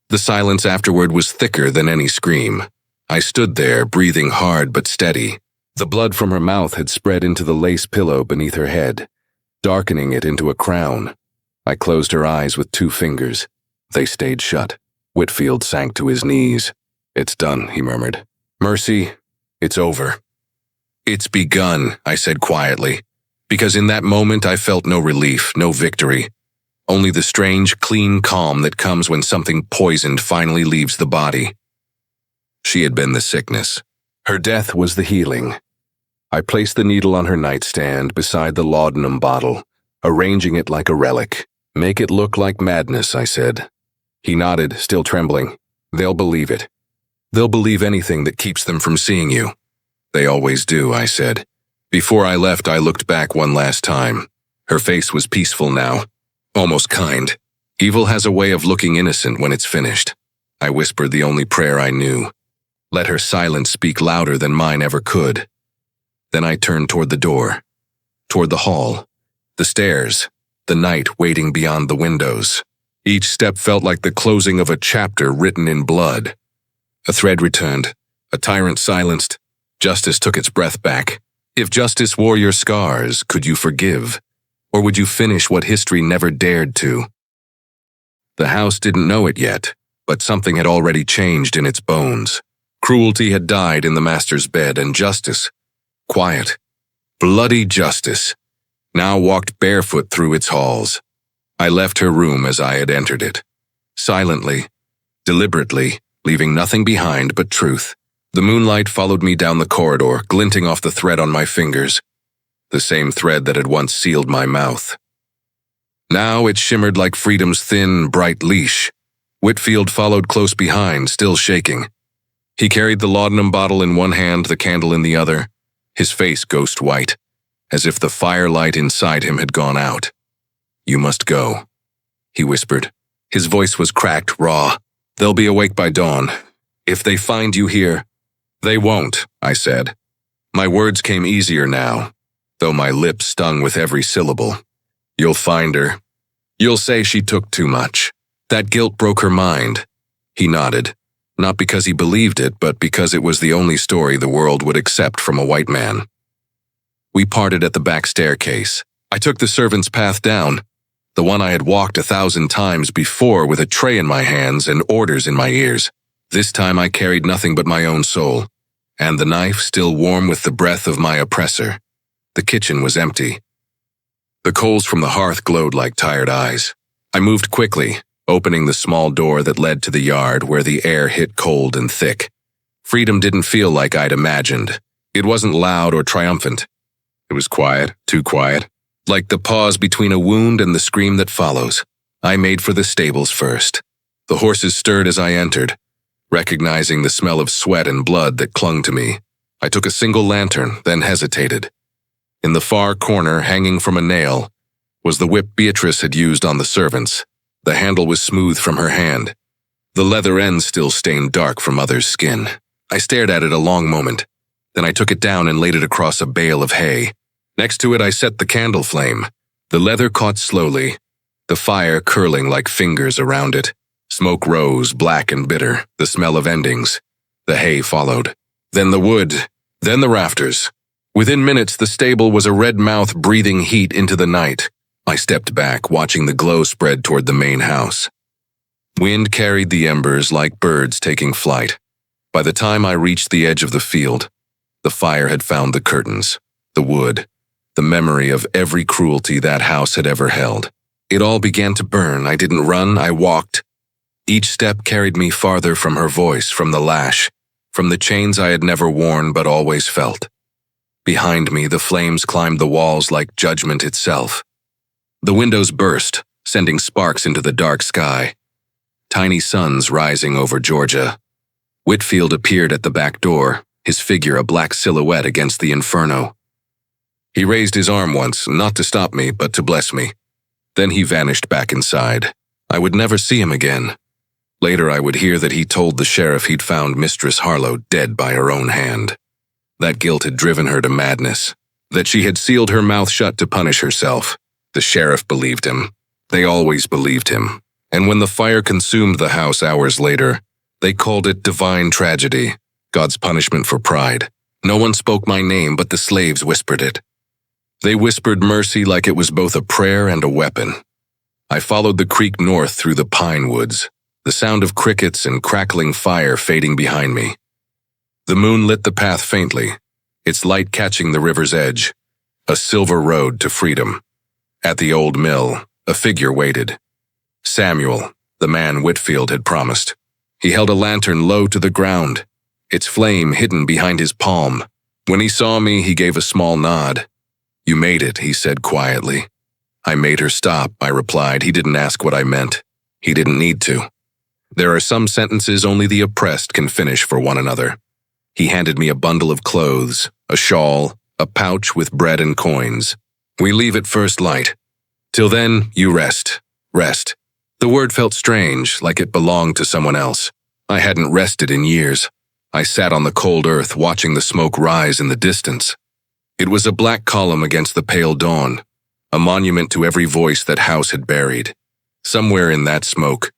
The silence afterward was thicker than any scream. I stood there, breathing hard but steady. The blood from her mouth had spread into the lace pillow beneath her head, darkening it into a crown. I closed her eyes with 2 fingers. They stayed shut. Whitfield sank to his knees. "It's done," he murmured. "Mercy, it's over." "It's begun," I said quietly, because in that moment I felt no relief, no victory, only the strange, clean calm that comes when something poisoned finally leaves the body. She had been the sickness. Her death was the healing. I placed the needle on her nightstand beside the laudanum bottle, arranging it like a relic. "Make it look like madness," I said. He nodded, still trembling. "They'll believe it. They'll believe anything that keeps them from seeing you." "They always do," I said. Before I left, I looked back one last time. Her face was peaceful now, almost kind. Evil has a way of looking innocent when it's finished. I whispered the only prayer I knew. Let her silence speak louder than mine ever could. Then I turned toward the door, toward the hall, the stairs, the night waiting beyond the windows. Each step felt like the closing of a chapter written in blood. A thread returned, a tyrant silenced. Justice took its breath back. If justice wore your scars, could you forgive? Or would you finish what history never dared to? The house didn't know it yet, but something had already changed in its bones. Cruelty had died in the master's bed, and justice, quiet, bloody justice, now walked barefoot through its halls. I left her room as I had entered it. Silently, deliberately, leaving nothing behind but truth. The moonlight followed me down the corridor, glinting off the thread on my fingers, the same thread that had once sealed my mouth. Now it shimmered like freedom's thin, bright leash. Whitfield followed close behind, still shaking. He carried the laudanum bottle in one hand, the candle in the other, his face ghost white, as if the firelight inside him had gone out. "You must go," he whispered. His voice was cracked, raw. "They'll be awake by dawn. If they find you here—" "They won't," I said. My words came easier now, though my lips stung with every syllable. "You'll find her. You'll say she took too much. That guilt broke her mind." He nodded, not because he believed it, but because it was the only story the world would accept from a white man. We parted at the back staircase. I took the servant's path down, the one I had walked 1,000 times before with a tray in my hands and orders in my ears. This time I carried nothing but my own soul, and the knife still warm with the breath of my oppressor. The kitchen was empty. The coals from the hearth glowed like tired eyes. I moved quickly, opening the small door that led to the yard where the air hit cold and thick. Freedom didn't feel like I'd imagined. It wasn't loud or triumphant. It was quiet, too quiet, like the pause between a wound and the scream that follows. I made for the stables first. The horses stirred as I entered, recognizing the smell of sweat and blood that clung to me. I took a single lantern, then hesitated. In the far corner, hanging from a nail, was the whip Beatrice had used on the servants. The handle was smooth from her hand. The leather end still stained dark from mother's skin. I stared at it a long moment. Then I took it down and laid it across a bale of hay. Next to it I set the candle flame. The leather caught slowly, the fire curling like fingers around it. Smoke rose, black and bitter, the smell of endings. The hay followed. Then the wood, then the rafters. Within minutes, the stable was a red mouth breathing heat into the night. I stepped back, watching the glow spread toward the main house. Wind carried the embers like birds taking flight. By the time I reached the edge of the field, the fire had found the curtains, the wood, the memory of every cruelty that house had ever held. It all began to burn. I didn't run, I walked. Each step carried me farther from her voice, from the lash, from the chains I had never worn but always felt. Behind me, the flames climbed the walls like judgment itself. The windows burst, sending sparks into the dark sky. Tiny suns rising over Georgia. Whitfield appeared at the back door, his figure a black silhouette against the inferno. He raised his arm once, not to stop me, but to bless me. Then he vanished back inside. I would never see him again. Later I would hear that he told the sheriff he'd found Mistress Harlow dead by her own hand. That guilt had driven her to madness, that she had sealed her mouth shut to punish herself. The sheriff believed him. They always believed him. And when the fire consumed the house hours later, they called it divine tragedy, God's punishment for pride. No one spoke my name, but the slaves whispered it. They whispered mercy like it was both a prayer and a weapon. I followed the creek north through the pine woods, the sound of crickets and crackling fire fading behind me. The moon lit the path faintly, its light catching the river's edge, a silver road to freedom. At the old mill, a figure waited. Samuel, the man Whitfield had promised. He held a lantern low to the ground, its flame hidden behind his palm. When he saw me, he gave a small nod. "You made it," he said quietly. "I made her stop," I replied. He didn't ask what I meant. He didn't need to. There are some sentences only the oppressed can finish for one another. He handed me a bundle of clothes, a shawl, a pouch with bread and coins. "We leave at first light. Till then, you rest. Rest. The word felt strange, like it belonged to someone else. I hadn't rested in years. I sat on the cold earth watching the smoke rise in the distance. It was a black column against the pale dawn, a monument to every voice that house had buried. Somewhere in that smoke,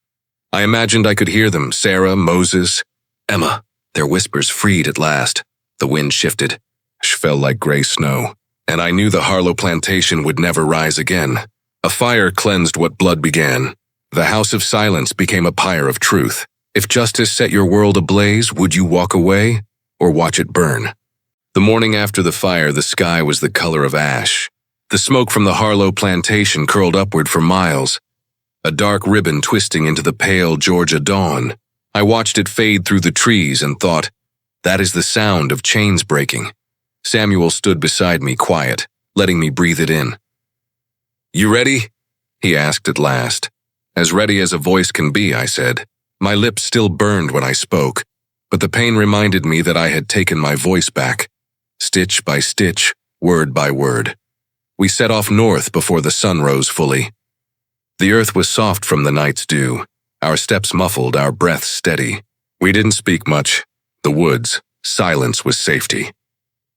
I imagined I could hear them, Sarah, Moses, Emma. Their whispers freed at last. The wind shifted. Fell like gray snow. And I knew the Harlow plantation would never rise again. A fire cleansed what blood began. The house of silence became a pyre of truth. If justice set your world ablaze, would you walk away or watch it burn? The morning after the fire, the sky was the color of ash. The smoke from the Harlow plantation curled upward for miles, a dark ribbon twisting into the pale Georgia dawn. I watched it fade through the trees and thought, that is the sound of chains breaking. Samuel stood beside me, quiet, letting me breathe it in. You ready? He asked at last. As ready as a voice can be, I said. My lips still burned when I spoke, but the pain reminded me that I had taken my voice back, stitch by stitch, word by word. We set off north before the sun rose fully. The earth was soft from the night's dew, our steps muffled, our breaths steady. We didn't speak much. The woods, silence was safety.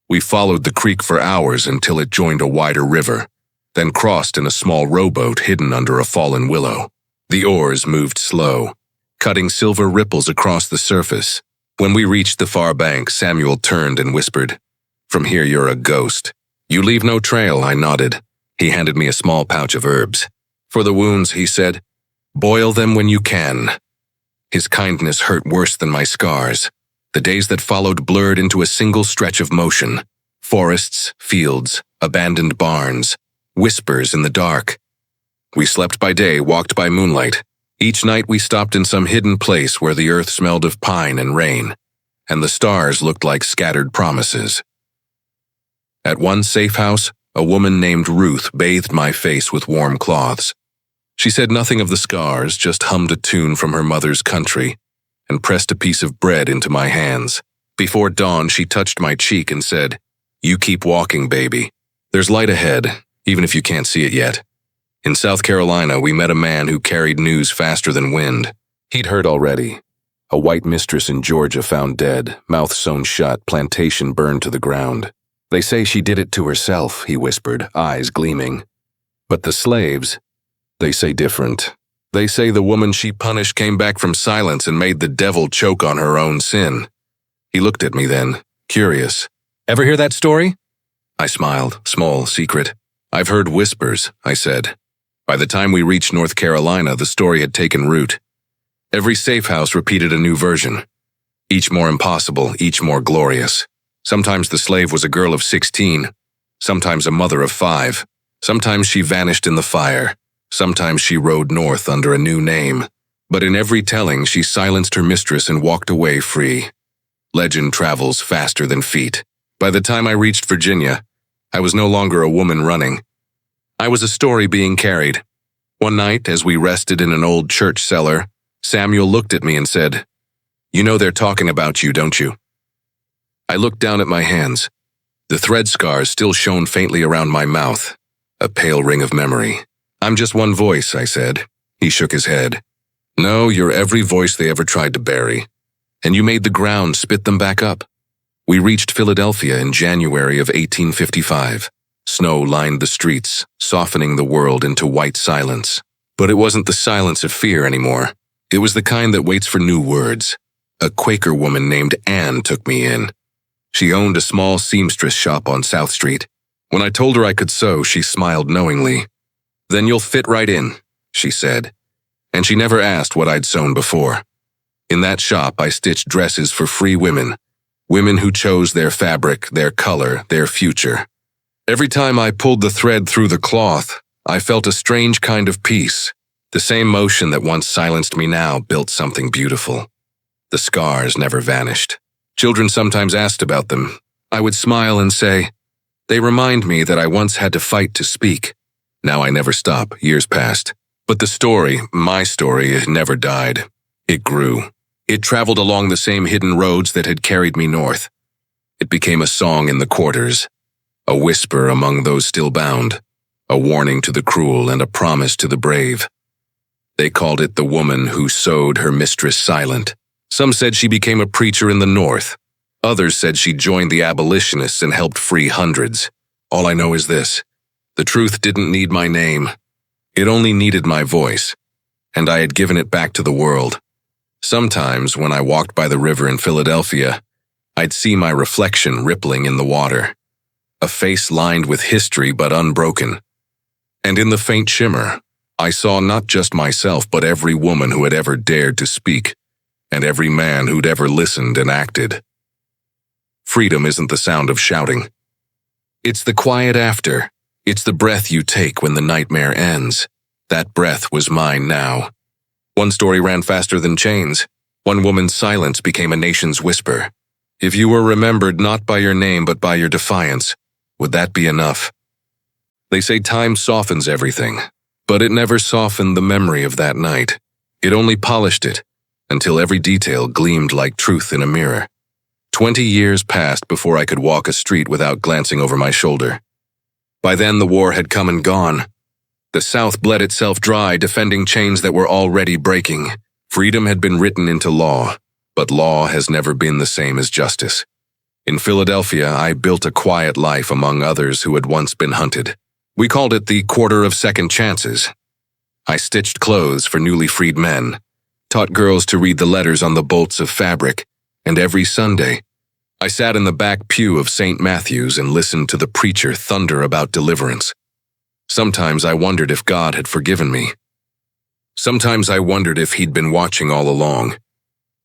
We followed the creek for hours until it joined a wider river, then crossed in a small rowboat hidden under a fallen willow. The oars moved slow, cutting silver ripples across the surface. When we reached the far bank, Samuel turned and whispered, "From here you're a ghost. You leave no trail," I nodded. He handed me a small pouch of herbs. "For the wounds," he said, "boil them when you can." His kindness hurt worse than my scars. The days that followed blurred into a single stretch of motion. Forests, fields, abandoned barns, whispers in the dark. We slept by day, walked by moonlight. Each night we stopped in some hidden place where the earth smelled of pine and rain, and the stars looked like scattered promises. At one safe house, a woman named Ruth bathed my face with warm cloths. She said nothing of the scars, just hummed a tune from her mother's country, and pressed a piece of bread into my hands. Before dawn, she touched my cheek and said, "You keep walking, baby. There's light ahead, even if you can't see it yet." In South Carolina, we met a man who carried news faster than wind. He'd heard already. A white mistress in Georgia found dead, mouth sewn shut, plantation burned to the ground. "They say she did it to herself," he whispered, eyes gleaming. "But the slaves, they say different. They say the woman she punished came back from silence and made the devil choke on her own sin." He looked at me then, curious. "Ever hear that story?" I smiled, small, secret. "I've heard whispers," I said. By the time we reached North Carolina, the story had taken root. Every safe house repeated a new version, each more impossible, each more glorious. Sometimes the slave was a girl of 16, sometimes a mother of 5. Sometimes she vanished in the fire. Sometimes she rode north under a new name. But in every telling, she silenced her mistress and walked away free. Legend travels faster than feet. By the time I reached Virginia, I was no longer a woman running. I was a story being carried. One night, as we rested in an old church cellar, Samuel looked at me and said, "You know they're talking about you, don't you?" I looked down at my hands. The thread scars still shone faintly around my mouth, a pale ring of memory. "I'm just one voice," I said. He shook his head. "No, you're every voice they ever tried to bury. And you made the ground spit them back up." We reached Philadelphia in January of 1855. Snow lined the streets, softening the world into white silence. But it wasn't the silence of fear anymore. It was the kind that waits for new words. A Quaker woman named Anne took me in. She owned a small seamstress shop on South Street. When I told her I could sew, she smiled knowingly. "Then you'll fit right in," she said. And she never asked what I'd sewn before. In that shop, I stitched dresses for free women who chose their fabric, their color, their future. Every time I pulled the thread through the cloth, I felt a strange kind of peace. The same motion that once silenced me now built something beautiful. The scars never vanished. Children sometimes asked about them. I would smile and say, "They remind me that I once had to fight to speak." Now I never stop, years passed. But the story, my story, it never died. It grew. It traveled along the same hidden roads that had carried me north. It became a song in the quarters, a whisper among those still bound. a warning to the cruel and a promise to the brave. They called it the woman who sewed her mistress silent. Some said she became a preacher in the North. Others said she joined the abolitionists and helped free hundreds. All I know is this: the truth didn't need my name. It only needed my voice, and I had given it back to the world. Sometimes, when I walked by the river in Philadelphia, I'd see my reflection rippling in the water, a face lined with history but unbroken. And in the faint shimmer, I saw not just myself but every woman who had ever dared to speak, and every man who'd ever listened and acted. Freedom isn't the sound of shouting. It's the quiet after. It's the breath you take when the nightmare ends. That breath was mine now. One story ran faster than chains. One woman's silence became a nation's whisper. If you were remembered not by your name but by your defiance, would that be enough? They say time softens everything, but it never softened the memory of that night. It only polished it, until every detail gleamed like truth in a mirror. 20 years passed before I could walk a street without glancing over my shoulder. By then the war had come and gone. The South bled itself dry, defending chains that were already breaking. Freedom had been written into law, but law has never been the same as justice. In Philadelphia, I built a quiet life among others who had once been hunted. We called it the quarter of second chances. I stitched clothes for newly freed men, taught girls to read the letters on the bolts of fabric, and every Sunday, I sat in the back pew of St. Matthew's and listened to the preacher thunder about deliverance. Sometimes I wondered if God had forgiven me. Sometimes I wondered if he'd been watching all along.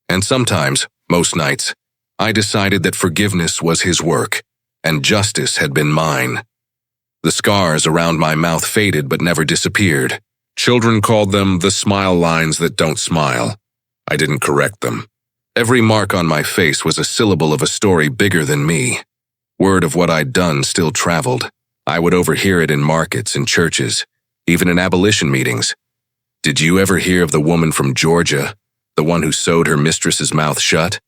And sometimes, most nights, I decided that forgiveness was his work, and justice had been mine. The scars around my mouth faded but never disappeared. Children called them the smile lines that don't smile. I didn't correct them. Every mark on my face was a syllable of a story bigger than me. Word of what I'd done still traveled. I would overhear it in markets and churches, even in abolition meetings. Did you ever hear of the woman from Georgia, the one who sewed her mistress's mouth shut?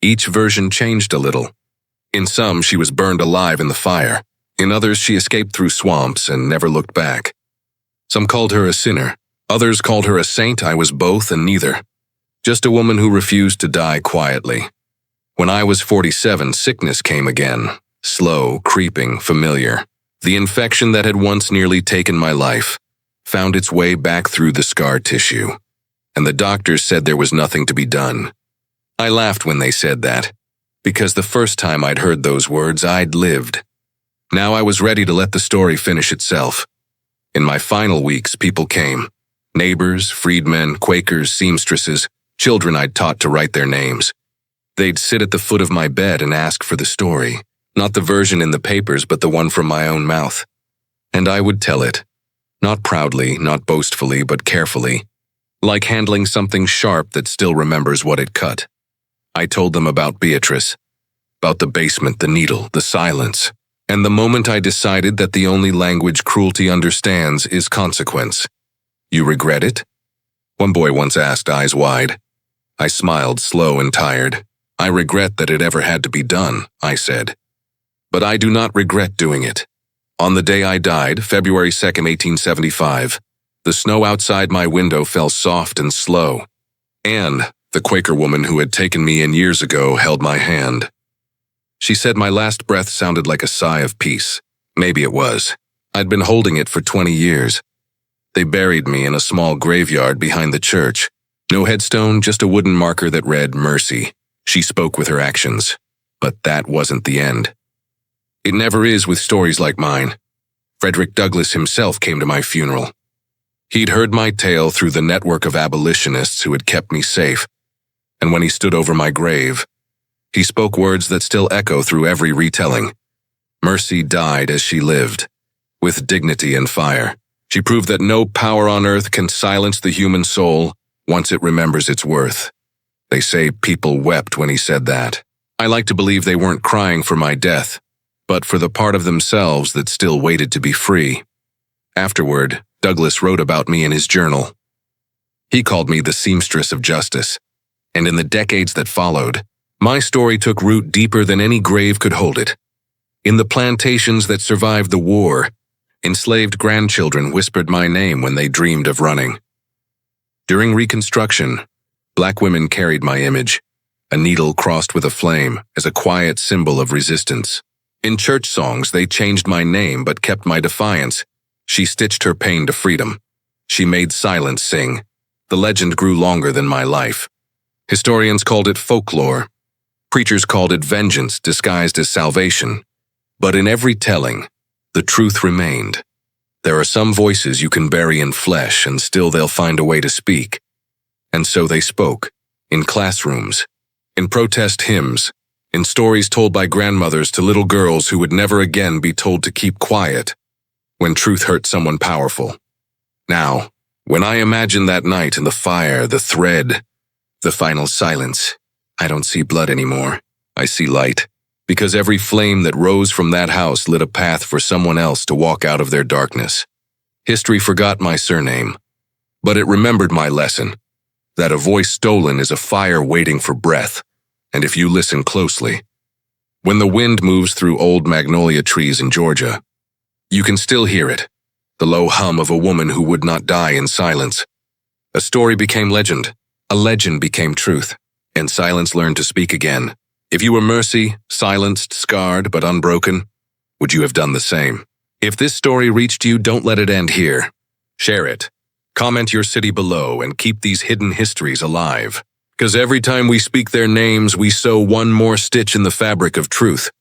Each version changed a little. In some, she was burned alive in the fire. In others, she escaped through swamps and never looked back. Some called her a sinner. Others called her a saint. I was both and neither. Just a woman who refused to die quietly. When I was 47, sickness came again. Slow, creeping, familiar. The infection that had once nearly taken my life found its way back through the scar tissue, and the doctors said there was nothing to be done. I laughed when they said that, because the first time I'd heard those words, I'd lived. Now I was ready to let the story finish itself. In my final weeks, people came. Neighbors, freedmen, Quakers, seamstresses, children I'd taught to write their names. They'd sit at the foot of my bed and ask for the story, not the version in the papers, but the one from my own mouth. And I would tell it, not proudly, not boastfully, but carefully, like handling something sharp that still remembers what it cut. I told them about Beatrice, about the basement, the needle, the silence, and the moment I decided that the only language cruelty understands is consequence. You regret it? One boy once asked, eyes wide. I smiled, slow and tired. I regret that it ever had to be done, I said. But I do not regret doing it. On the day I died, February 2nd, 1875, the snow outside my window fell soft and slow. Anne, the Quaker woman who had taken me in years ago, held my hand. She said my last breath sounded like a sigh of peace. Maybe it was. I'd been holding it for 20 years. They buried me in a small graveyard behind the church. No headstone, just a wooden marker that read, Mercy. She spoke with her actions. But that wasn't the end. It never is with stories like mine. Frederick Douglass himself came to my funeral. He'd heard my tale through the network of abolitionists who had kept me safe, and when he stood over my grave, he spoke words that still echo through every retelling. Mercy died as she lived, with dignity and fire. She proved that no power on earth can silence the human soul once it remembers its worth. They say people wept when he said that. I like to believe they weren't crying for my death, but for the part of themselves that still waited to be free. Afterward, Douglass wrote about me in his journal. He called me the seamstress of justice, and in the decades that followed, my story took root deeper than any grave could hold it. In the plantations that survived the war, Enslaved grandchildren whispered my name when they dreamed of running. During Reconstruction, Black women carried my image, a needle crossed with a flame, as a quiet symbol of resistance. In church songs, they changed my name but kept my defiance. She stitched her pain to freedom. She made silence sing. The legend grew longer than my life. Historians called it folklore. Preachers called it vengeance disguised as salvation. But in every telling, the truth remained. There are some voices you can bury in flesh and still they'll find a way to speak. And so they spoke, in classrooms, in protest hymns, in stories told by grandmothers to little girls who would never again be told to keep quiet when truth hurt someone powerful. Now, when I imagine that night and the fire, the thread, the final silence, I don't see blood anymore. I see light, because every flame that rose from that house lit a path for someone else to walk out of their darkness. History forgot my surname, but it remembered my lesson, that a voice stolen is a fire waiting for breath, and if you listen closely, when the wind moves through old magnolia trees in Georgia, you can still hear it, the low hum of a woman who would not die in silence. A story became legend, a legend became truth, and silence learned to speak again. If you were Mercy, silenced, scarred, but unbroken, would you have done the same? If this story reached you, don't let it end here. Share it. Comment your city below and keep these hidden histories alive. Because every time we speak their names, we sew one more stitch in the fabric of truth.